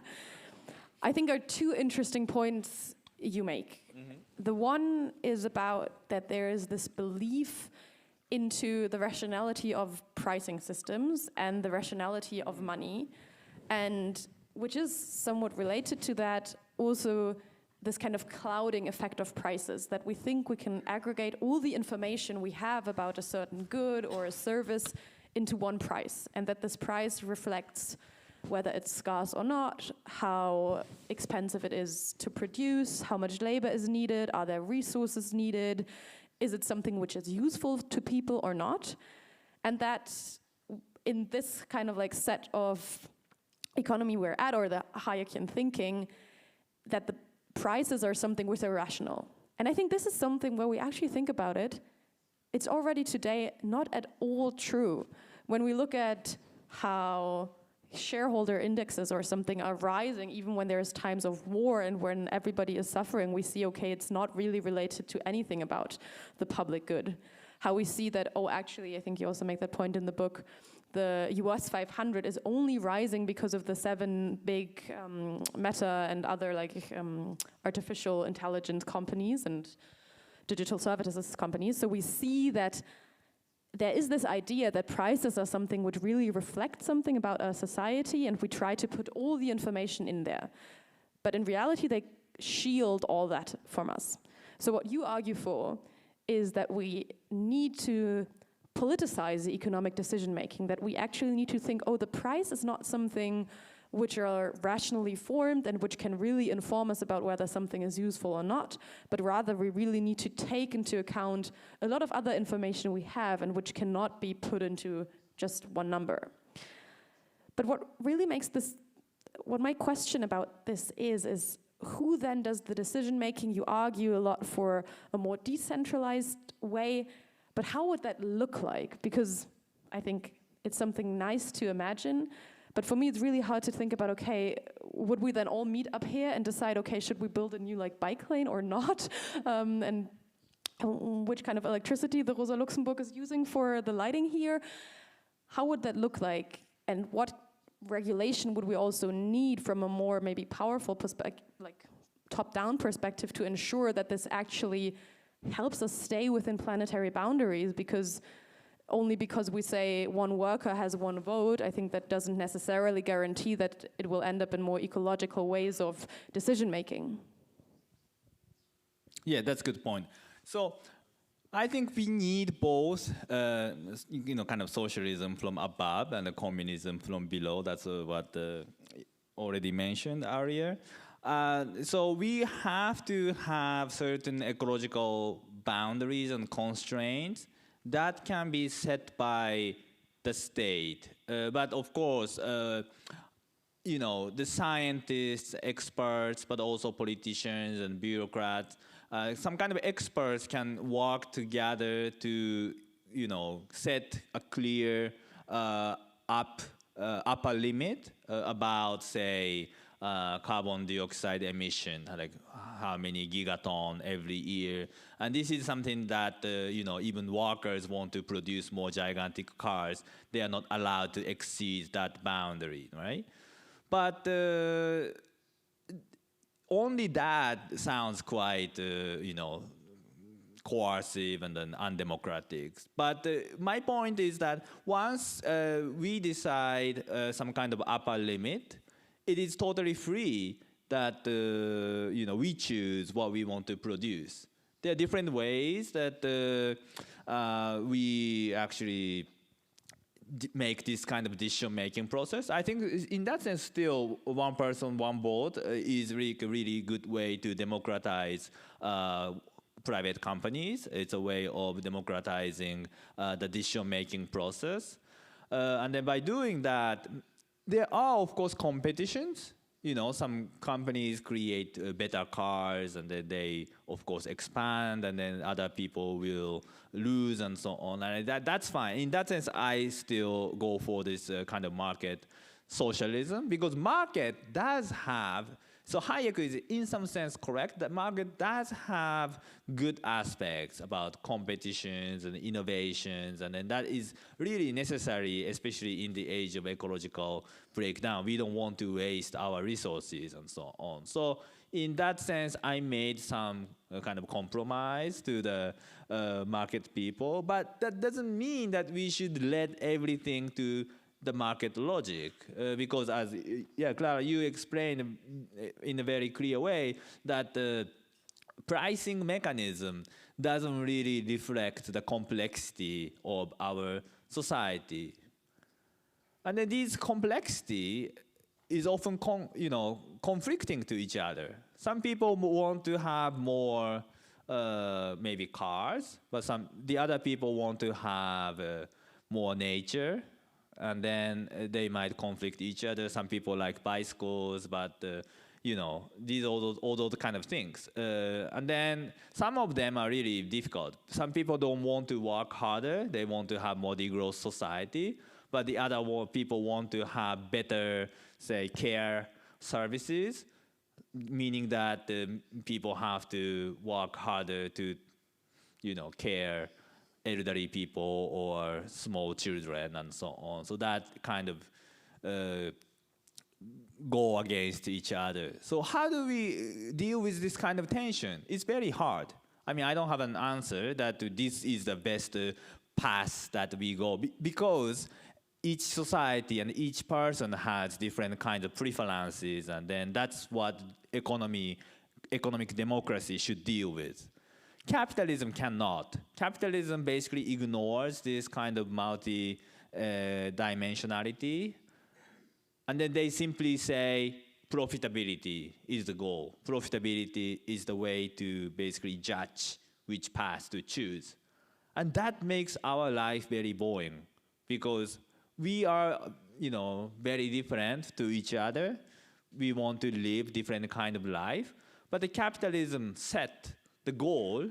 I think are two interesting points you make. Mm-hmm. The one is about that there is this belief into the rationality of pricing systems and the rationality of money, and which is somewhat related to that, also this kind of clouding effect of prices, that we think we can aggregate all the information we have about a certain good or a service into one price, and that this price reflects whether it's scarce or not, how expensive it is to produce, how much labor is needed, are there resources needed, is it something which is useful to people or not? And that in this kind of like set of economy we're at, or the Hayekian thinking, that the prices are something which are rational. And I think this is something where we actually think about it, it's already today not at all true. When we look at how shareholder indexes or something are rising, even when there's times of war and when everybody is suffering, we see, okay, it's not really related to anything about the public good. How we see that, actually, I think you also make that point in the book, the US 500 is only rising because of the 7 big Meta and other artificial intelligence companies and digital services companies. So we see that there is this idea that prices are something which really reflect something about our society, and we try to put all the information in there. But in reality, they shield all that from us. So what you argue for is that we need to politicize the economic decision-making, that we actually need to think, the price is not something which are rationally formed and which can really inform us about whether something is useful or not, but rather we really need to take into account a lot of other information we have and which cannot be put into just one number. But what really makes this, what my question about this is who then does the decision-making? You argue a lot for a more decentralized way, but how would that look like? Because I think it's something nice to imagine, but for me, it's really hard to think about, okay, would we then all meet up here and decide, okay, should we build a new bike lane or not? And which kind of electricity the Rosa-Luxemburg is using for the lighting here? How would that look like? And what regulation would we also need from a more maybe powerful perspective, top-down perspective, to ensure that this actually helps us stay within planetary boundaries? Because only because we say one worker has one vote, I think that doesn't necessarily guarantee that it will end up in more ecological ways of decision-making. Yeah, that's a good point. So I think we need both, kind of socialism from above and the communism from below. That's what already mentioned earlier. So we have to have certain ecological boundaries and constraints that can be set by the state. But of course, you know, the scientists, experts, but also politicians and bureaucrats, some kind of experts can work together to, you know, set a clear upper limit about, say, carbon dioxide emission, like how many gigaton every year. And this is something that, you know, even workers want to produce more gigantic cars. They are not allowed to exceed that boundary, right? But only that sounds quite, you know, coercive and then undemocratic. But my point is that once we decide some kind of upper limit, it is totally free that you know, we choose what we want to produce. There are different ways that we actually make this kind of decision-making process. I think in that sense, still, one person, one vote is really a really good way to democratize private companies. It's a way of democratizing the decision-making process. And then by doing that, there are, of course, competitions. You know, some companies create better cars, and then they, of course, expand, and then other people will lose, and so on. And that's fine. In that sense, I still go for this kind of market socialism, because market does have, so Hayek is in some sense correct, that market does have good aspects about competitions and innovations, and then that is really necessary, especially in the age of ecological breakdown. We don't want to waste our resources and so on. So in that sense, I made some kind of compromise to the market people, but that doesn't mean that we should let everything to the market logic, because as Clara, you explained in a very clear way that the pricing mechanism doesn't really reflect the complexity of our society, and then this complexity is often conflicting to each other. Some people want to have more maybe cars, but the other people want to have more nature. And then they might conflict each other. Some people like bicycles, but you know, all those kind of things. And then some of them are really difficult. Some people don't want to work harder. They want to have more degrowth society. But the other people want to have better, say, care services, meaning that people have to work harder to, you know, care elderly people or small children and so on. So that kind of go against each other. So how do we deal with this kind of tension? It's very hard. I mean, I don't have an answer that this is the best path that we go, because each society and each person has different kinds of preferences, and then that's what economic democracy should deal with. Capitalism cannot. Capitalism basically ignores this kind of multi-dimensionality, and then they simply say profitability is the goal. Profitability is the way to basically judge which path to choose. And that makes our life very boring, because we are, you know, very different to each other. We want to live different kind of life, but the capitalism set the goal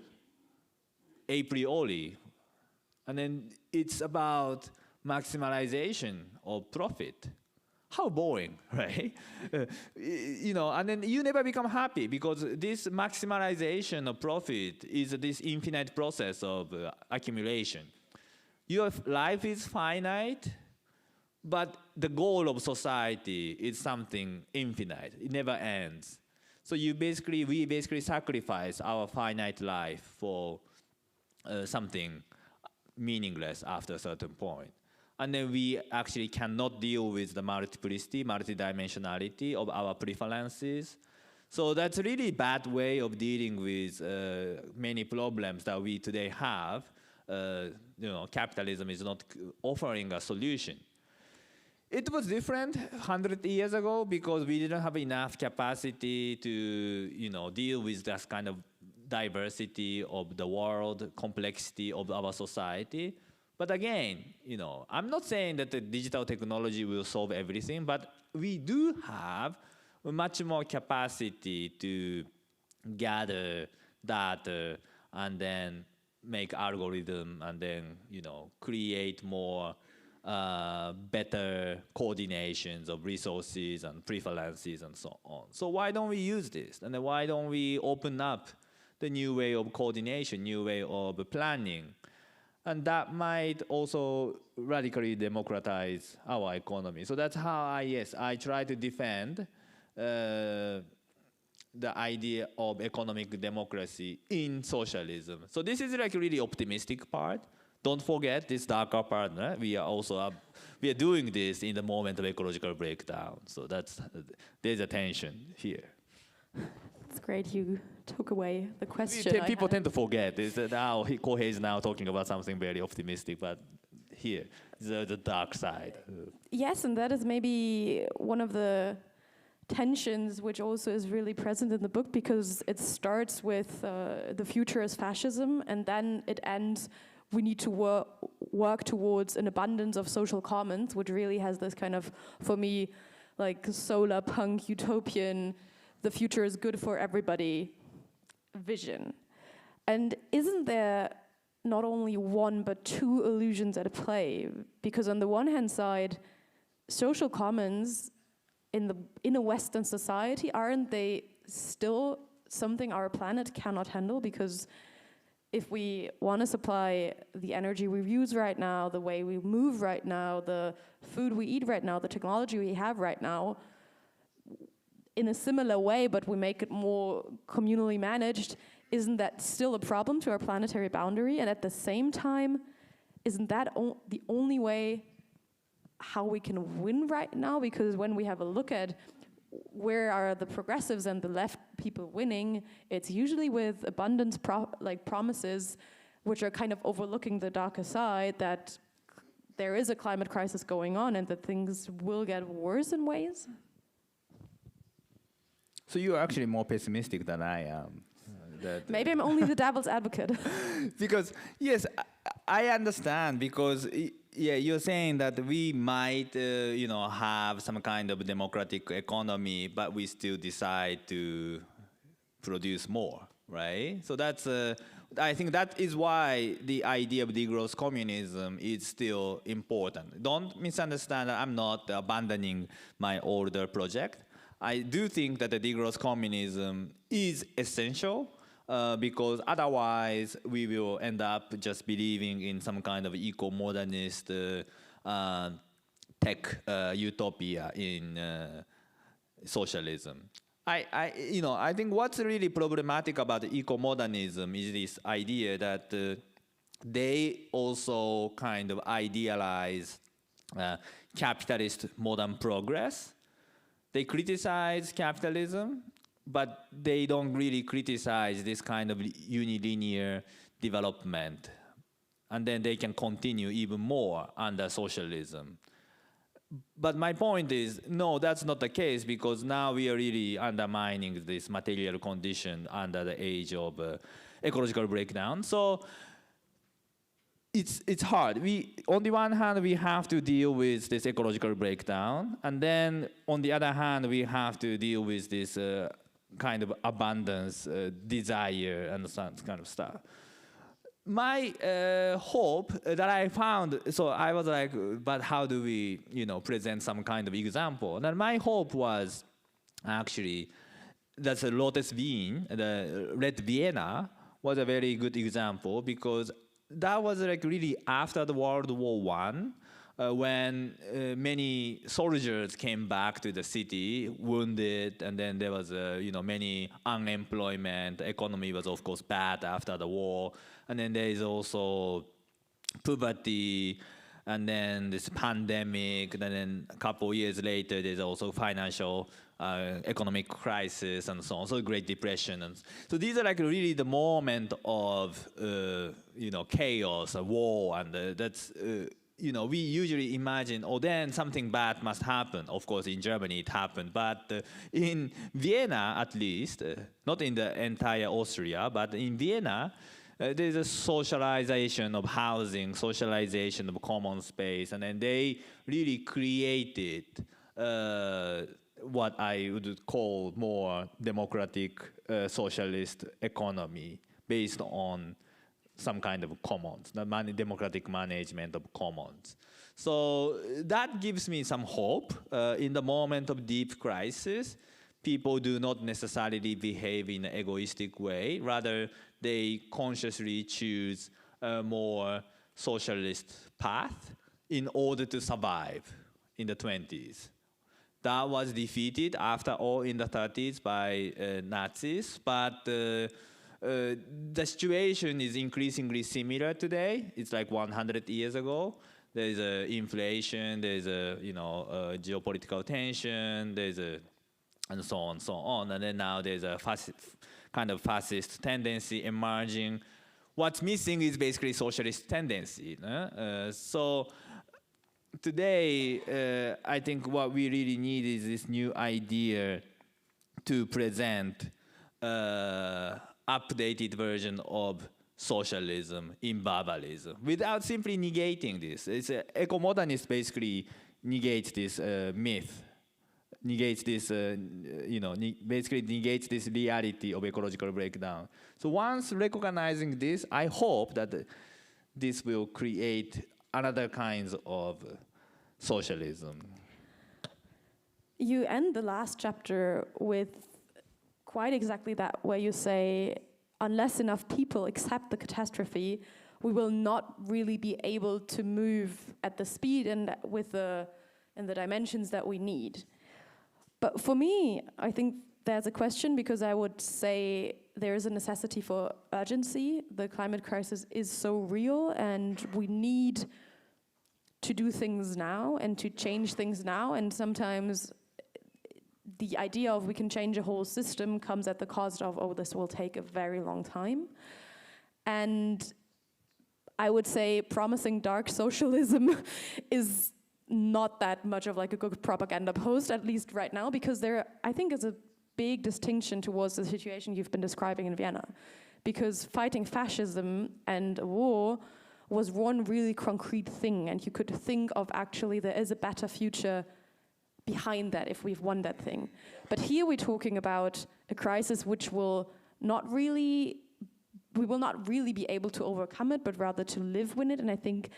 a priori, and then it's about maximization of profit. How boring, right? You know, and then you never become happy, because this maximization of profit is this infinite process of accumulation. Your life is finite, but the goal of society is something infinite. It never ends. So we basically sacrifice our finite life for something meaningless after a certain point. And then we actually cannot deal with the multiplicity, multidimensionality of our preferences. So that's a really bad way of dealing with many problems that we today have. You know, capitalism is not offering a solution. It was different 100 years ago, because we didn't have enough capacity to, you know, deal with this kind of diversity of the world, complexity of our society. But again, I'm not saying that the digital technology will solve everything, but we do have much more capacity to gather data and then make algorithm and then, create more better coordinations of resources and preferences and so on. So why don't we use this? And then why don't we open up the new way of coordination, new way of planning? And that might also radically democratize our economy. So that's how I try to defend the idea of economic democracy in socialism. So this is like a really optimistic part. Don't forget this darker part. We are also we are doing this in the moment of ecological breakdown. So there's a tension here. It's great you took away the question. People tend to forget. Now Kohei is now talking about something very optimistic, but here the dark side. Yes, and that is maybe one of the tensions which also is really present in the book, because it starts with the future as fascism, and then it ends, we need to work towards an abundance of social commons, which really has this kind of, for me, like solar punk utopian, the future is good for everybody vision. And isn't there not only one but two illusions at play? Because on the one hand side, social commons in a Western society, aren't they still something our planet cannot handle? Because if we want to supply the energy we use right now, the way we move right now, the food we eat right now, the technology we have right now, in a similar way, but we make it more communally managed, isn't that still a problem to our planetary boundary? And at the same time, isn't that the only way how we can win right now? Because when we have a look at where are the progressives and the left people winning, it's usually with abundance promises, which are kind of overlooking the darker side, that there is a climate crisis going on and that things will get worse in ways. So you're actually more pessimistic than I am. Maybe I'm only the devil's advocate. Because, yes, I understand, because, you're saying that we might, have some kind of democratic economy, but we still decide to produce more, right? So that's, I think that is why the idea of degrowth communism is still important. Don't misunderstand, I'm not abandoning my older project. I do think that the degrowth communism is essential, because otherwise we will end up just believing in some kind of eco-modernist tech utopia in socialism. I think what's really problematic about eco-modernism is this idea that they also kind of idealize capitalist modern progress. They criticize capitalism, but they don't really criticize this kind of unilinear development. And then they can continue even more under socialism. But my point is, no, that's not the case, because now we are really undermining this material condition under the age of ecological breakdown. So it's hard. On the one hand, we have to deal with this ecological breakdown, and then on the other hand, we have to deal with this kind of abundance, desire, and that kind of stuff. My hope that I found, so I was like, but how do we, present some kind of example? And my hope was actually that the Lotus Bean, the Red Vienna, was a very good example, because that was like really after the World War I, when many soldiers came back to the city, wounded, and then there was, many unemployment. The economy was, of course, bad after the war. And then there is also poverty, and then this pandemic, and then a couple of years later, there's also financial economic crisis and so on, so Great Depression. And so these are like really the moment of, chaos, war, and that's we usually imagine, oh, then something bad must happen. Of course, in Germany it happened, but in Vienna, at least, not in the entire Austria, but in Vienna, there's a socialization of housing, socialization of common space, and then they really created what I would call more democratic socialist economy based on some kind of commons, democratic management of commons. So that gives me some hope. In the moment of deep crisis, people do not necessarily behave in an egoistic way. Rather, they consciously choose a more socialist path in order to survive in the 20s. That was defeated after all in the 30s by Nazis, but the situation is increasingly similar today. It's like 100 years ago. There's inflation, there's geopolitical tension, there's and so on. And then now there's a kind of fascist tendency emerging. What's missing is basically socialist tendency. So today, I think what we really need is this new idea to present updated version of socialism in barbarism without simply negating this. It's eco-modernist basically negates this myth, negates this, basically negates this reality of ecological breakdown. So once recognizing this, I hope that this will create another kinds of socialism. You end the last chapter with quite exactly that, where you say, unless enough people accept the catastrophe, we will not really be able to move at the speed and in the dimensions that we need. But for me, I think there's a question, because I would say there is a necessity for urgency. The climate crisis is so real, and we need to do things now and to change things now. And sometimes the idea of we can change a whole system comes at the cost of, oh, this will take a very long time. And I would say promising dark socialism is not that much of like a good propaganda post, at least right now, because there, I think, is a big distinction towards the situation you've been describing in Vienna. Because fighting fascism and war was one really concrete thing, and you could think of actually there is a better future behind that if we've won that thing. But here we're talking about a crisis which we will not really be able to overcome it, but rather to live with it. And I think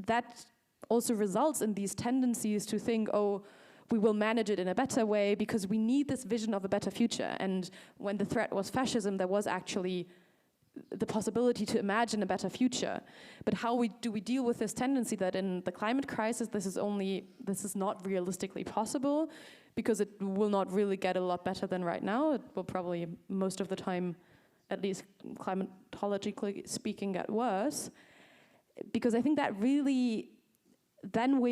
that also results in these tendencies to think, oh, we will manage it in a better way because we need this vision of a better future. And when the threat was fascism, there was actually the possibility to imagine a better future. But how do we deal with this tendency that in the climate crisis, this is not realistically possible, because it will not really get a lot better than right now. It will probably, most of the time, at least climatologically speaking, get worse. Because I think that really, then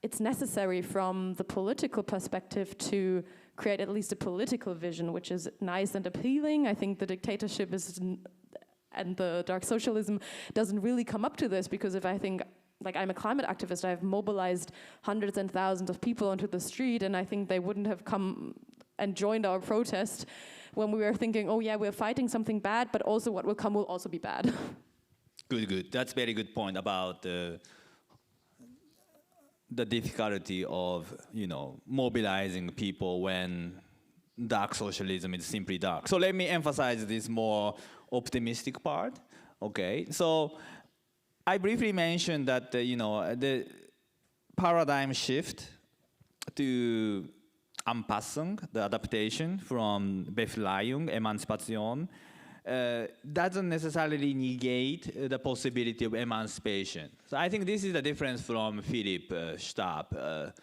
it's necessary from the political perspective to create at least a political vision, which is nice and appealing. I think the dictatorship and the dark socialism doesn't really come up to this, because if I think, like, I'm a climate activist, I've mobilized hundreds and thousands of people onto the street, and I think they wouldn't have come and joined our protest when we were thinking, oh yeah, we're fighting something bad, but also what will come will also be bad. Good. That's a very good point about the difficulty of, mobilizing people when dark socialism is simply dark. So let me emphasize this more optimistic part. Okay, so I briefly mentioned that the paradigm shift to Anpassung, the adaptation from Befreiung, emancipation, doesn't necessarily negate the possibility of emancipation. So I think this is the difference from Philip Stab.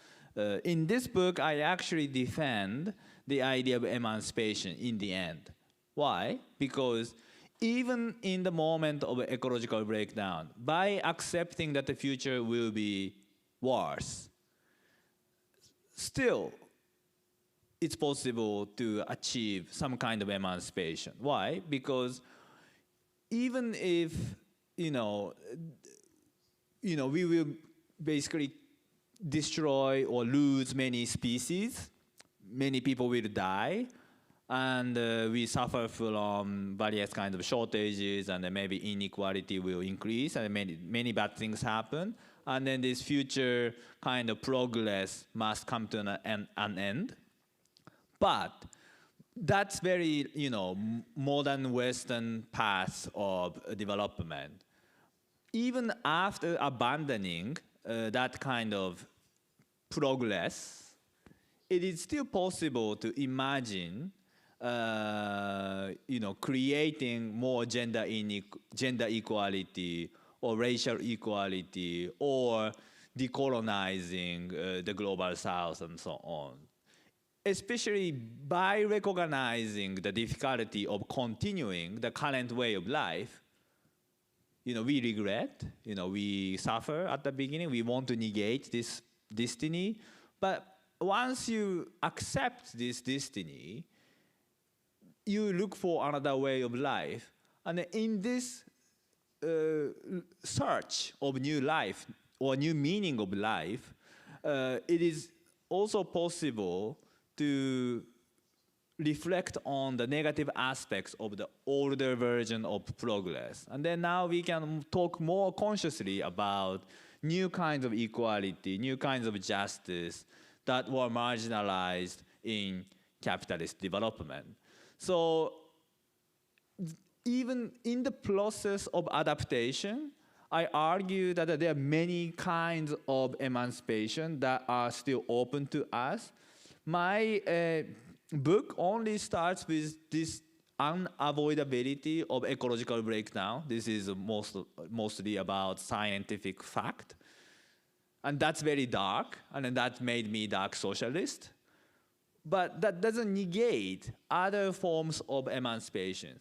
In this book, I actually defend the idea of emancipation in the end. Why? Because even in the moment of ecological breakdown, by accepting that the future will be worse, still, it's possible to achieve some kind of emancipation. Why? Because even if, we will basically destroy or lose many species. Many people will die, and we suffer from various kinds of shortages, and then maybe inequality will increase, and many bad things happen. And then this future kind of progress must come to an end. But that's very, modern Western path of development. Even after abandoning that kind of progress, it is still possible to imagine, creating more gender equality or racial equality or decolonizing the global South and so on. Especially by recognizing the difficulty of continuing the current way of life, we regret, we suffer at the beginning, we want to negate this destiny, but once you accept this destiny, you look for another way of life. And in this search of new life or new meaning of life, it is also possible to reflect on the negative aspects of the older version of progress. And then now we can talk more consciously about new kinds of equality, new kinds of justice that were marginalized in capitalist development. So even in the process of adaptation, I argue that there are many kinds of emancipation that are still open to us. My book only starts with this unavoidability of ecological breakdown. This is mostly about scientific fact. And that's very dark, and then that made me dark socialist. But that doesn't negate other forms of emancipations.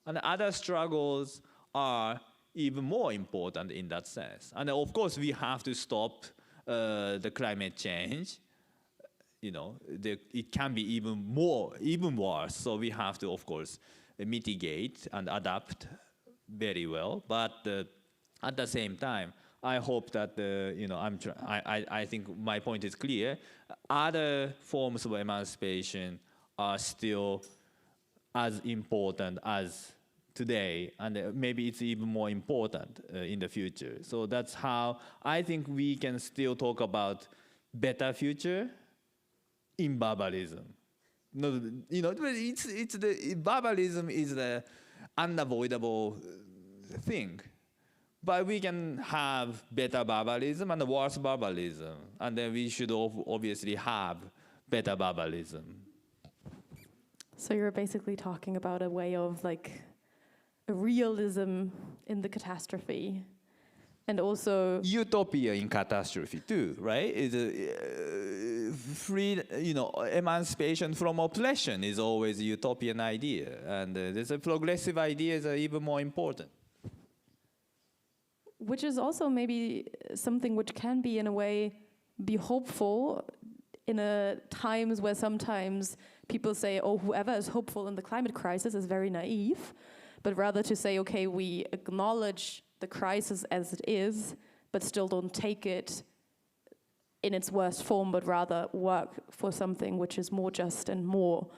And other struggles are even more important in that sense. And of course, we have to stop the climate change. It can be even worse. So we have to, of course, mitigate and adapt very well. But at the same time, I hope that I think my point is clear. Other forms of emancipation are still as important as today, and maybe it's even more important in the future. So that's how I think we can still talk about better future in barbarism. Barbarism is the unavoidable thing. But we can have better barbarism and worse barbarism. And then we should obviously have better barbarism. So you're basically talking about a way of a realism in the catastrophe. And also utopia in catastrophe too, right? Is free, emancipation from oppression is always a utopian idea. And there's a progressive ideas are even more important. Which is also maybe something which can be, in a way, be hopeful in times where sometimes people say, oh, whoever is hopeful in the climate crisis is very naive, but rather to say, okay, we acknowledge the crisis as it is, but still don't take it in its worst form, but rather work for something which is more just and more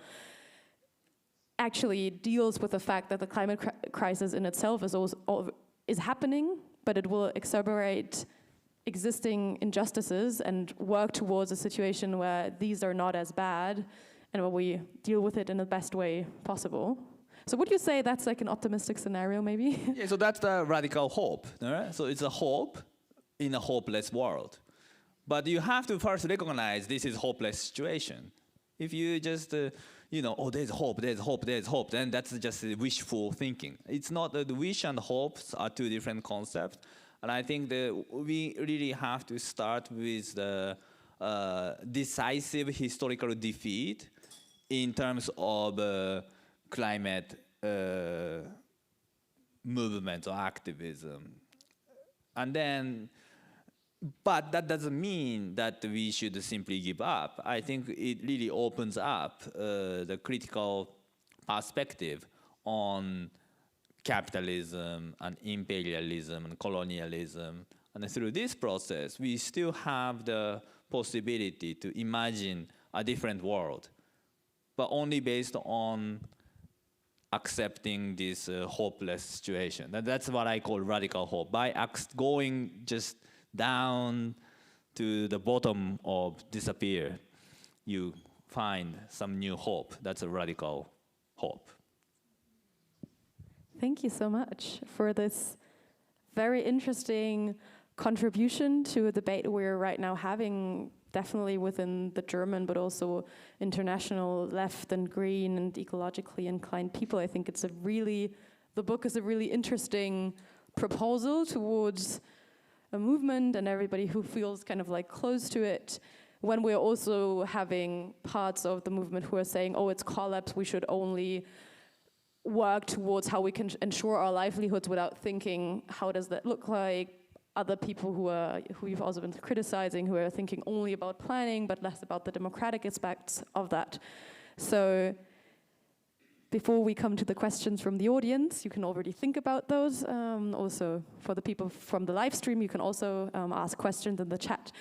actually deals with the fact that the climate crisis in itself is happening, but it will exacerbate existing injustices and work towards a situation where these are not as bad and where we deal with it in the best way possible. So would you say that's an optimistic scenario, maybe? Yeah, so that's the radical hope. Right? So it's a hope in a hopeless world. But you have to first recognize this is a hopeless situation. If you just, there's hope, then that's just wishful thinking. It's not that wish and hopes are two different concepts. And I think that we really have to start with the decisive historical defeat in terms of climate movement or activism. And then, but that doesn't mean that we should simply give up. I think it really opens up the critical perspective on capitalism and imperialism and colonialism. And through this process, we still have the possibility to imagine a different world, but only based on accepting this hopeless situation. That's what I call radical hope. By going just down to the bottom of disappear, you find some new hope. That's a radical hope. Thank you so much for this very interesting contribution to a debate we're right now having, definitely within the German, but also international left and green and ecologically inclined people. I think the book is a really interesting proposal towards a movement and everybody who feels kind of like close to it, when we're also having parts of the movement who are saying, oh, it's collapse, we should only work towards how we can ensure our livelihoods without thinking, how does that look like? Other people who you've also been criticizing, who are thinking only about planning, but less about the democratic aspects of that. So before we come to the questions from the audience, you can already think about those. Also, for the people from the live stream, you can also ask questions in the chat.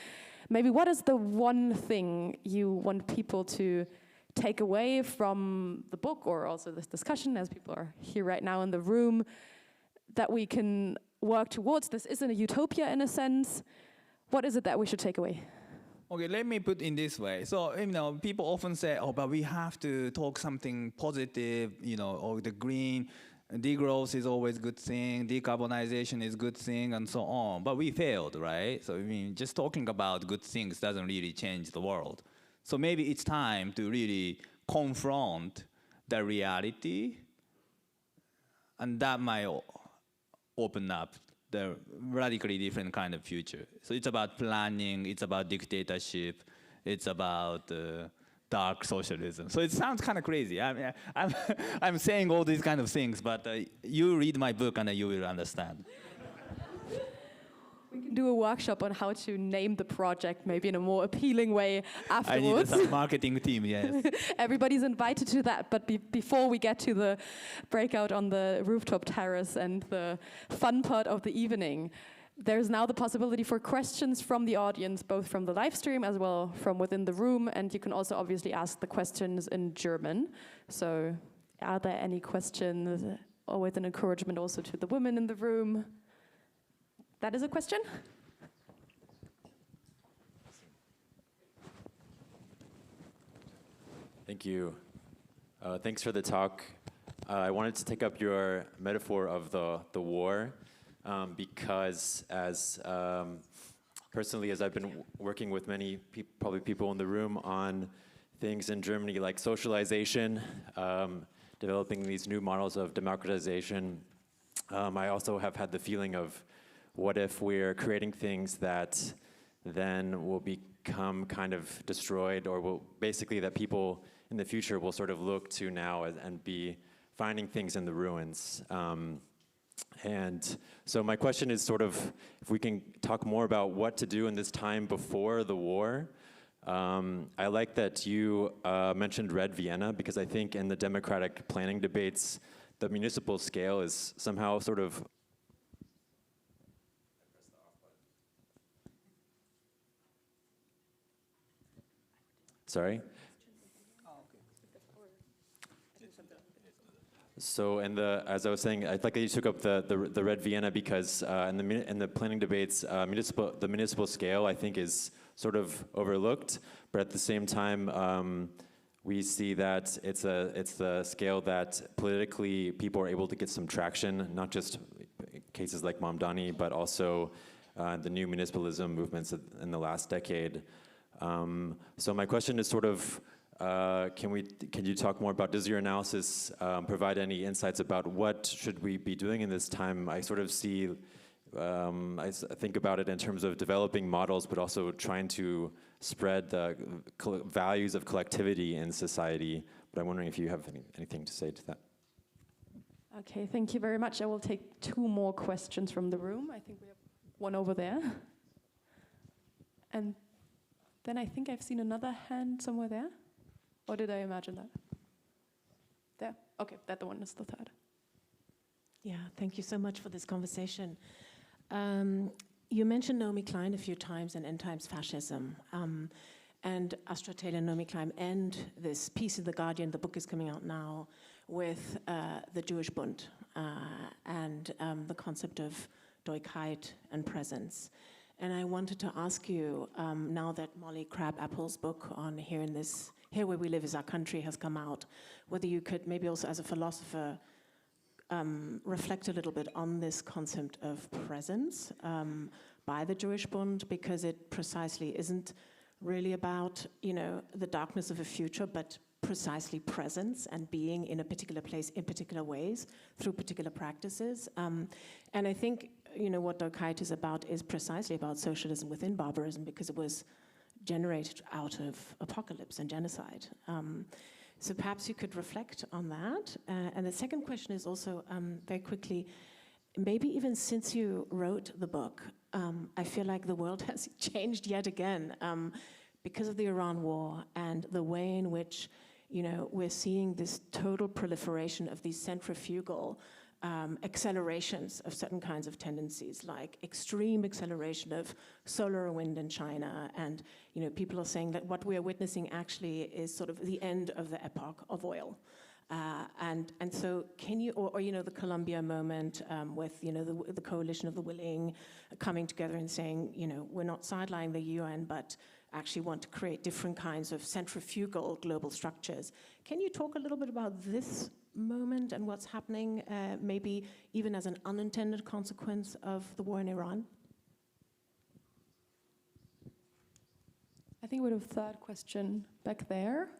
Maybe what is the one thing you want people to take away from the book, or also this discussion, as people are here right now in the room, that we can work towards? This isn't a utopia in a sense. What is it that we should take away? Okay, let me put in this way. So, people often say, oh, but we have to talk something positive, or the green, degrowth is always a good thing, decarbonization is a good thing, and so on. But we failed, right? So, just talking about good things doesn't really change the world. So maybe it's time to really confront the reality, and that might open up the radically different kind of future. So it's about planning, it's about dictatorship, it's about dark socialism. So it sounds kind of crazy. I'm saying all these kind of things, but you read my book and you will understand. We can do a workshop on how to name the project, maybe in a more appealing way afterwards. I need a marketing team, yes. Everybody's invited to that, but before we get to the breakout on the rooftop terrace and the fun part of the evening, there's now the possibility for questions from the audience, both from the live stream as well from within the room, and you can also obviously ask the questions in German. So are there any questions, or with an encouragement also to the women in the room? That is a question? Thank you. Thanks for the talk. I wanted to take up your metaphor of the war because personally, as I've been working with many probably people in the room on things in Germany like socialization, developing these new models of democratization, I also have had the feeling of, what if we're creating things that then will become kind of destroyed, or will basically that people in the future will sort of look to now and be finding things in the ruins. And so my question is sort of, if we can talk more about what to do in this time before the war. I like that you mentioned Red Vienna, because I think in the democratic planning debates, the municipal scale is somehow sort of Sorry? So, as I was saying, I like that you took up the Red Vienna, because in the planning debates, the municipal scale, I think, is sort of overlooked. But at the same time, we see that it's the scale that politically people are able to get some traction, not just cases like Mamdani, but also the new municipalism movements in the last decade. So my question is sort of, can you talk more about, does your analysis provide any insights about what should we be doing in this time? I sort of see, I think about it in terms of developing models, but also trying to spread the values of collectivity in society. But I'm wondering if you have anything to say to that. Okay, thank you very much. I will take two more questions from the room. I think we have one over there. And then I think I've seen another hand somewhere there. Or did I imagine that? There? Okay, that the one is the third. Yeah, thank you so much for this conversation. You mentioned Naomi Klein a few times and End Times Fascism. And Astra Taylor and Naomi Klein end this piece in The Guardian, the book is coming out now, with the Jewish Bund and the concept of Doigkeit and presence. And I wanted to ask you, now that Molly Crabbe-Apple's book on Here Where We Live Is Our Country has come out, whether you could maybe also as a philosopher reflect a little bit on this concept of presence by the Jewish Bund, because it precisely isn't really about, the darkness of a future, but precisely presence and being in a particular place in particular ways through particular practices. And I think, what Doigkeit is about is precisely about socialism within barbarism, because it was generated out of apocalypse and genocide. So perhaps you could reflect on that. And the second question is also, very quickly, maybe even since you wrote the book, I feel like the world has changed yet again because of the Iran war and the way in which, we're seeing this total proliferation of these centrifugal accelerations of certain kinds of tendencies, like extreme acceleration of solar and wind in China. And people are saying that what we are witnessing actually is sort of the end of the epoch of oil. And so can you, or the Colombia moment with, the coalition of the willing coming together and saying, we're not sidelining the UN, but actually want to create different kinds of centrifugal global structures. Can you talk a little bit about this moment and what's happening, maybe even as an unintended consequence of the war in Iran? I think we have a third question back there.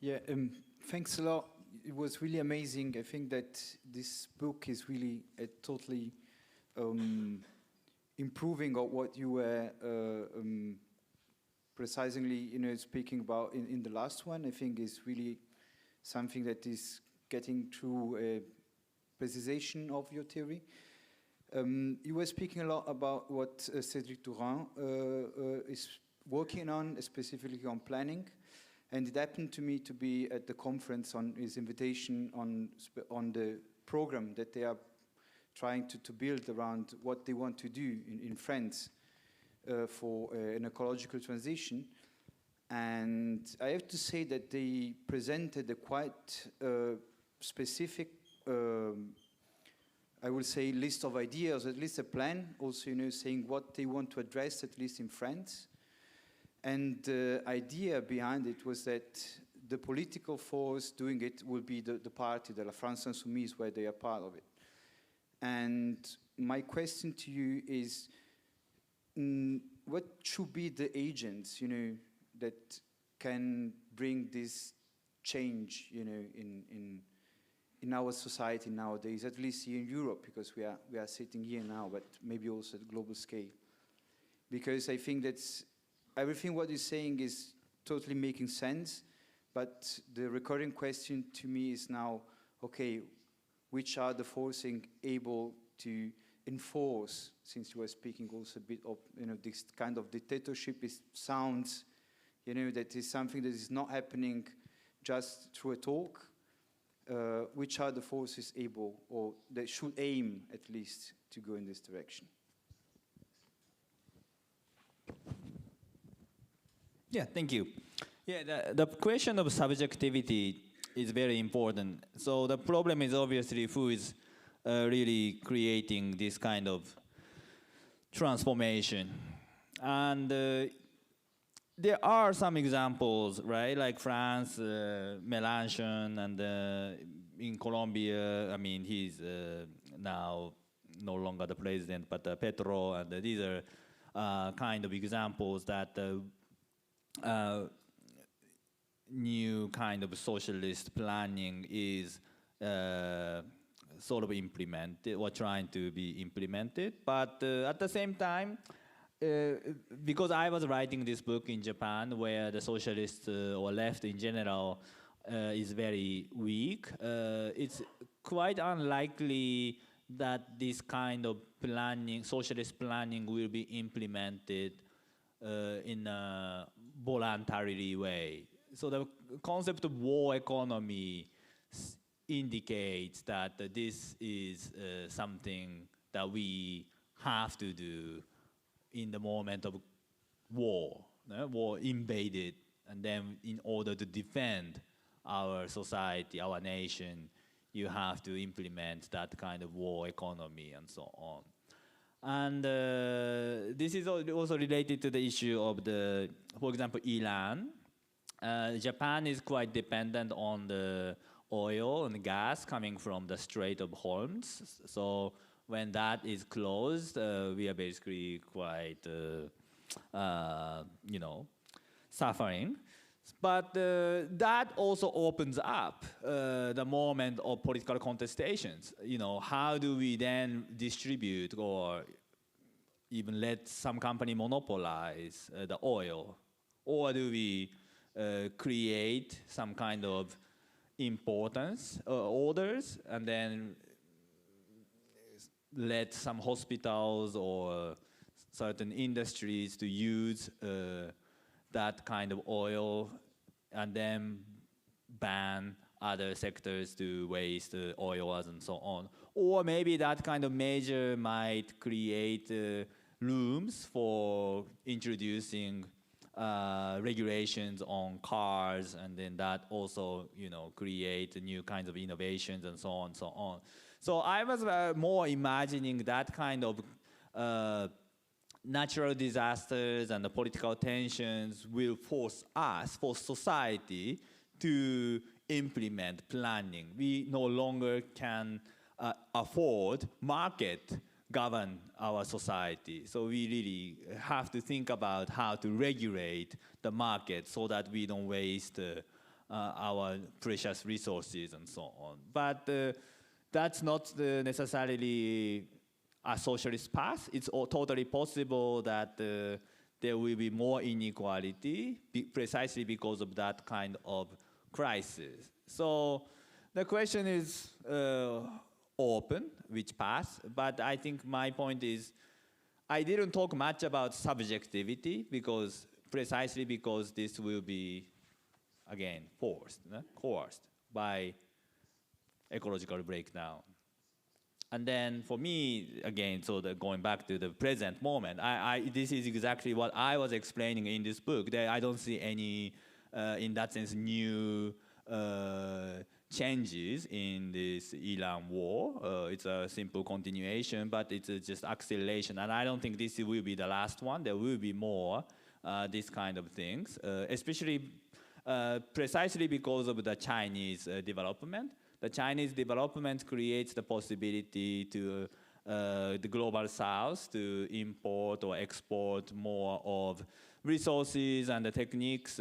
Yeah, thanks a lot. It was really amazing. I think that this book is really totally improving on what you were precisely, speaking about in the last one. I think is really something that is getting through a precisation of your theory. You were speaking a lot about what Cédric Tourin is working on, specifically on planning. And it happened to me to be at the conference on his invitation on the program that they are trying to build around what they want to do in France for an ecological transition. And I have to say that they presented a quite specific, I will say, list of ideas, at least a plan, also, saying what they want to address, at least in France. And the idea behind it was that the political force doing it will be the party, the La France Insoumise, where they are part of it. And my question to you is, what should be the agents, that can bring this change, in our society nowadays, at least here in Europe, because we are sitting here now, but maybe also at global scale. Because I think that's everything what you're saying is totally making sense, but the recurring question to me is now, okay, which are the forces able to enforce, since you were speaking also a bit of, this kind of dictatorship sounds, that is something that is not happening just through a talk. Which are the forces able, or that should aim at least, to go in this direction? Yeah, thank you. Yeah, the question of subjectivity is very important. So the problem is obviously who is really creating this kind of transformation. And there are some examples, right? Like France, Mélenchon, and in Colombia, I mean, he's now no longer the president, but Petro, and these are kind of examples that new kind of socialist planning is sort of implemented or trying to be implemented. But at the same time, because I was writing this book in Japan, where the socialist or left in general is very weak, it's quite unlikely that this kind of planning, socialist planning, will be implemented in a voluntary way. So the concept of war economy indicates that this is something that we have to do in the moment of war. War invaded, and then in order to defend our society, our nation, you have to implement that kind of war economy and so on. And this is also related to the issue of the, for example, Iran. Japan is quite dependent on the oil and gas coming from the Strait of Hormuz. So when that is closed, we are basically quite, suffering. But that also opens up the moment of political contestations. How do we then distribute or even let some company monopolize the oil? Or do we create some kind of importance orders and then let some hospitals or certain industries to use that kind of oil and then ban other sectors to waste oil and so on. Or maybe that kind of measure might create rooms for introducing regulations on cars, and then that also, create new kinds of innovations and so on and so on. So I was more imagining that kind of natural disasters and the political tensions will force society to implement planning. We no longer can afford market govern our society. So we really have to think about how to regulate the market so that we don't waste our precious resources and so on. But that's not necessarily a socialist path. It's totally possible that there will be more inequality precisely because of that kind of crisis. So the question is open, which path, but I think my point is I didn't talk much about subjectivity precisely because this will be, again, coerced by ecological breakdown. And then for me, again, going back to the present moment, this is exactly what I was explaining in this book. That I don't see any, in that sense, new changes in this Iran war. It's a simple continuation, but it's just acceleration. And I don't think this will be the last one. There will be more this kind of things, especially precisely because of the Chinese development. The Chinese development creates the possibility to the global south to import or export more of resources and the techniques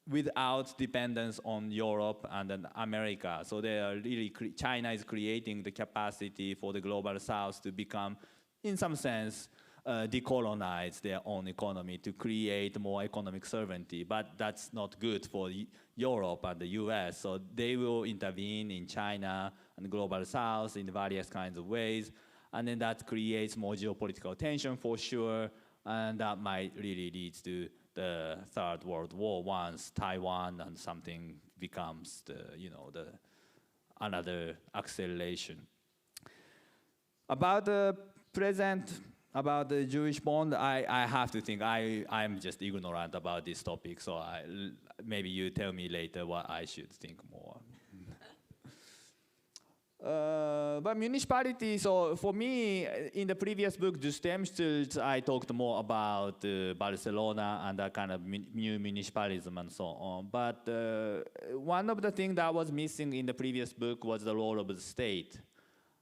without dependence on Europe and then America. So they are really, China is creating the capacity for the global south to become, in some sense, decolonize their own economy to create more economic sovereignty. But that's not good for Europe and the US. So they will intervene in China and the global south in various kinds of ways. And then that creates more geopolitical tension for sure. And that might really lead to the Third World War once Taiwan and something becomes another acceleration. About the present, about the Jewish bond, I have to think. I'm just ignorant about this topic, so maybe you tell me later what I should think more. But municipality, so for me, in the previous book, Destabilisation, I talked more about Barcelona and that kind of new municipalism and so on. But one of the things that was missing in the previous book was the role of the state.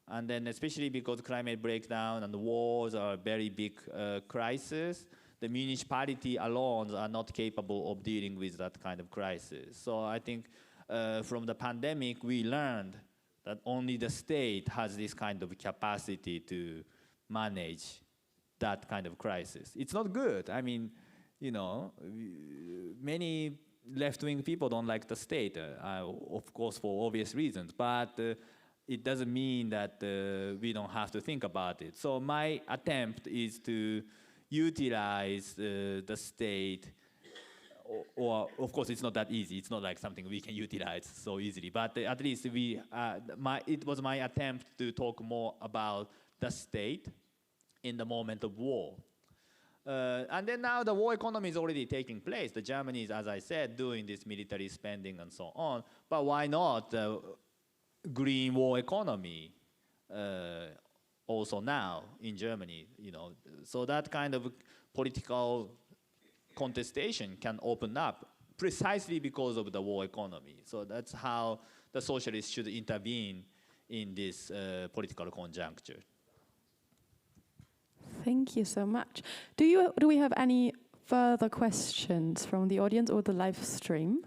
And then especially because climate breakdown and the wars are a very big crisis, the municipality alone are not capable of dealing with that kind of crisis. So I think from the pandemic, we learned that only the state has this kind of capacity to manage that kind of crisis. It's not good. I mean, many left-wing people don't like the state, of course, for obvious reasons. But it doesn't mean that we don't have to think about it. So my attempt is to utilize the state, or of course it's not that easy. It's not like something we can utilize so easily. But at least it was my attempt to talk more about the state in the moment of war. And then now the war economy is already taking place. The Germany is, as I said, doing this military spending and so on. But why not the green war economy also now in Germany? So that kind of political contestation can open up precisely because of the war economy. So that's how the socialists should intervene in this political conjuncture. Thank you so much. Do we have any further questions from the audience or the live stream?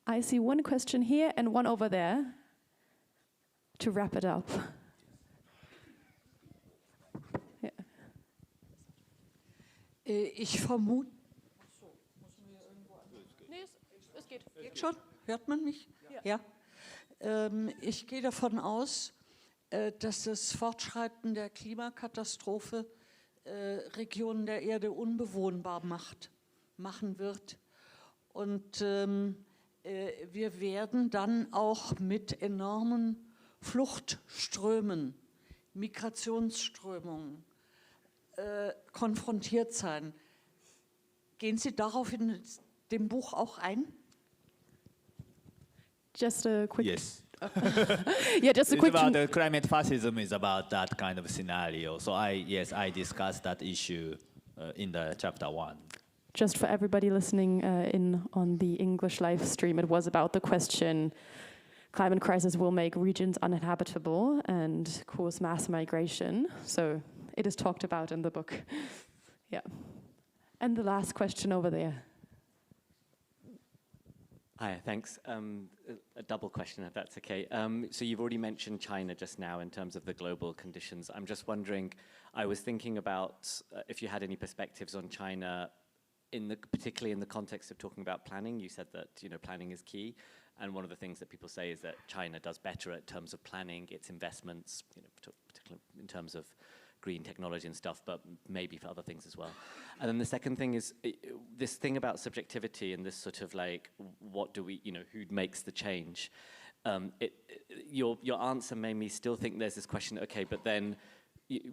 I see one question here and one over there to wrap it up. Yeah. Ich vermute. Nee, es geht. Geht schon? Hört man mich? Ja. Ich gehe davon aus, dass das Fortschreiten der Klimakatastrophe Regionen der Erde unbewohnbar machen wird. Und wir werden dann auch mit enormen Fluchtströmen, Migrationsströmungen konfrontiert sein. Gehen Sie darauf in dem Buch auch ein? Just a quick... Yes. Yeah, just a It's quick... about the climate fascism is about that kind of scenario. So I discussed that issue in the chapter 1. Just for everybody listening in on the English live stream, it was about the question, climate crisis will make regions uninhabitable and cause mass migration. So it is talked about in the book. Yeah. And the last question over there. Hi, thanks. A double question, if that's okay. So you've already mentioned China just now in terms of the global conditions. I'm just wondering, I was thinking about if you had any perspectives on China, particularly in the context of talking about planning. You said that planning is key, and one of the things that people say is that China does better in terms of planning its investments, particularly in terms of green technology and stuff, but maybe for other things as well. And then the second thing is this thing about subjectivity and this sort of like, what do we, who makes the change? Your answer made me still think there's this question, okay, but then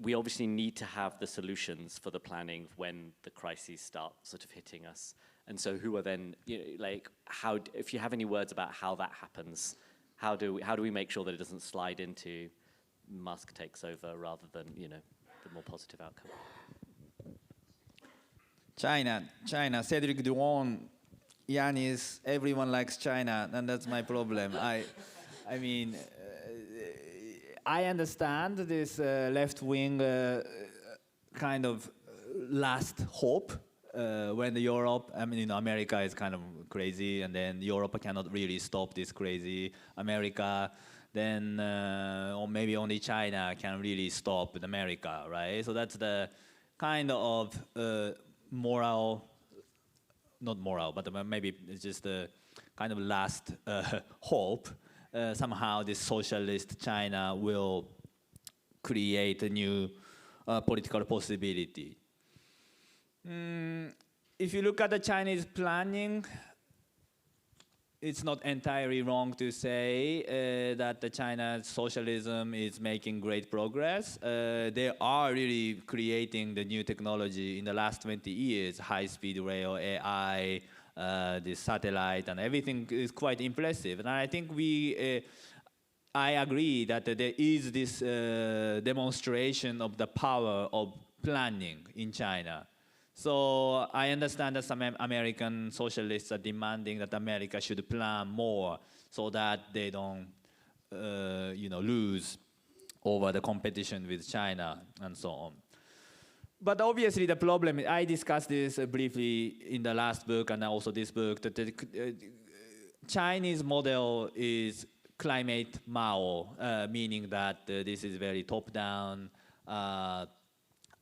we obviously need to have the solutions for the planning when the crises start sort of hitting us. And so who are then, how, if you have any words about how that happens, how do we make sure that it doesn't slide into Musk takes over rather than, the more positive outcome? China, Cedric Duron, Yanis, everyone likes China, and that's my problem. I mean, I understand this left-wing kind of last hope when Europe, America is kind of crazy, and then Europe cannot really stop this crazy America. Then, or maybe only China can really stop America, right? So that's the kind of moral, not moral, but maybe it's just the kind of last hope. Somehow this socialist China will create a new political possibility. If you look at the Chinese planning, it's not entirely wrong to say that the China's socialism is making great progress. They are really creating the new technology in the last 20 years, high-speed rail, AI, the satellite, and everything is quite impressive. And I think I agree that there is this demonstration of the power of planning in China. So I understand that some American socialists are demanding that America should plan more so that they don't, lose over the competition with China and so on. But obviously the problem, I discussed this briefly in the last book and also this book, that the Chinese model is climate Mao, meaning that this is very top-down,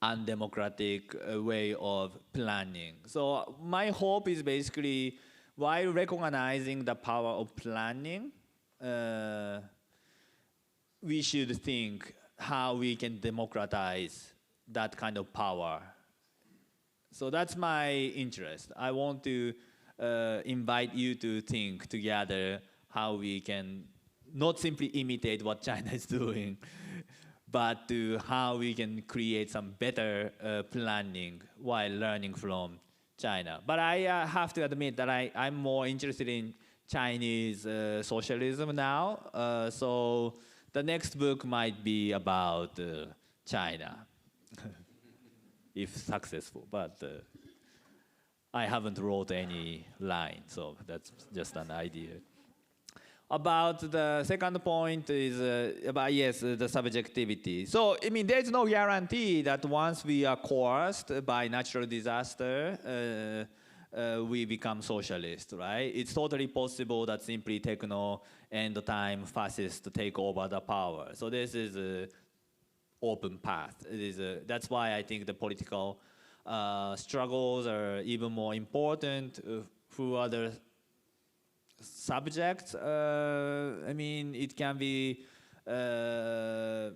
undemocratic way of planning. So my hope is basically, while recognizing the power of planning, we should think how we can democratize that kind of power. So that's my interest. I want to invite you to think together how we can not simply imitate what China is doing, but to how we can create some better planning while learning from China. But I have to admit that I'm more interested in Chinese socialism now. So the next book might be about China, if successful. But I haven't wrote any line, so that's just an idea. About the second point is about, yes, the subjectivity. So, I mean, there's no guarantee that once we are coerced by natural disaster, we become socialist, right? It's totally possible that simply end time fascists take over the power. So this is an open path. That's why I think the political struggles are even more important for other subjects. I mean, it can be a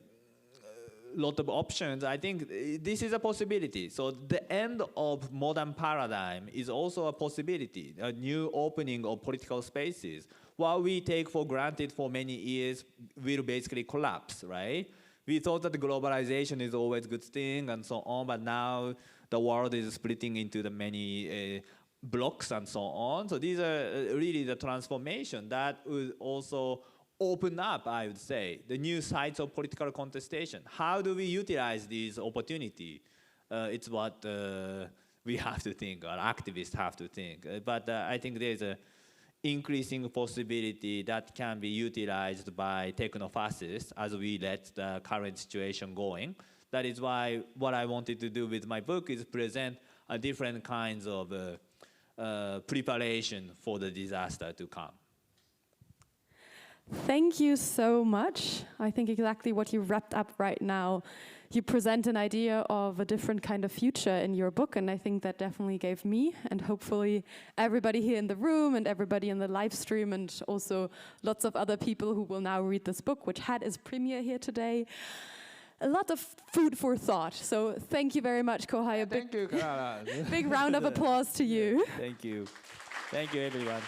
lot of options. I think this is a possibility. So the end of modern paradigm is also a possibility, a new opening of political spaces. What we take for granted for many years will basically collapse, right? We thought that globalization is always a good thing and so on, but now the world is splitting into the many blocks and so on. So these are really the transformation that would also open up, I would say, the new sides of political contestation. How do we utilize these opportunity? It's what we have to think, or activists have to think. But I think there's an increasing possibility that can be utilized by techno-fascists as we let the current situation going. That is why what I wanted to do with my book is present a different kinds of preparation for the disaster to come. Thank you so much. I think exactly what you wrapped up right now. You present an idea of a different kind of future in your book, and I think that definitely gave me, and hopefully everybody here in the room and everybody in the live stream, and also lots of other people who will now read this book, which had its premiere here today, a lot of food for thought. So thank you very much, Kohei. Thank you, Carla. Big round of applause to you. Thank you. Thank you, everyone.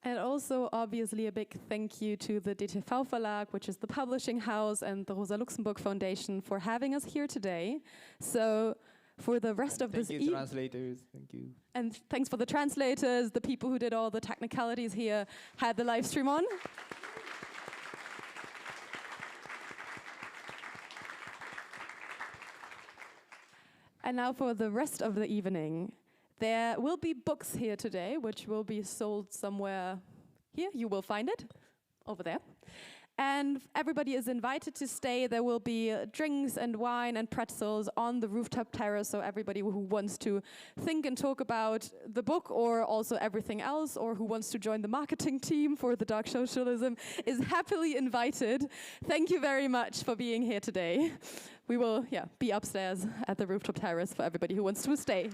And also, obviously, a big thank you to the DTV Verlag, which is the publishing house, and the Rosa-Luxemburg Foundation for having us here today. So for the rest of this... Thank you, translators. Thank you. And thanks for the translators, the people who did all the technicalities here, had the live stream on. And now for the rest of the evening. There will be books here today, which will be sold somewhere here. You will find it over there. And everybody is invited to stay. There will be drinks and wine and pretzels on the rooftop terrace, so everybody who wants to think and talk about the book or also everything else, or who wants to join the marketing team for the dark socialism, is happily invited. Thank you very much for being here today. We will be upstairs at the rooftop terrace for everybody who wants to stay.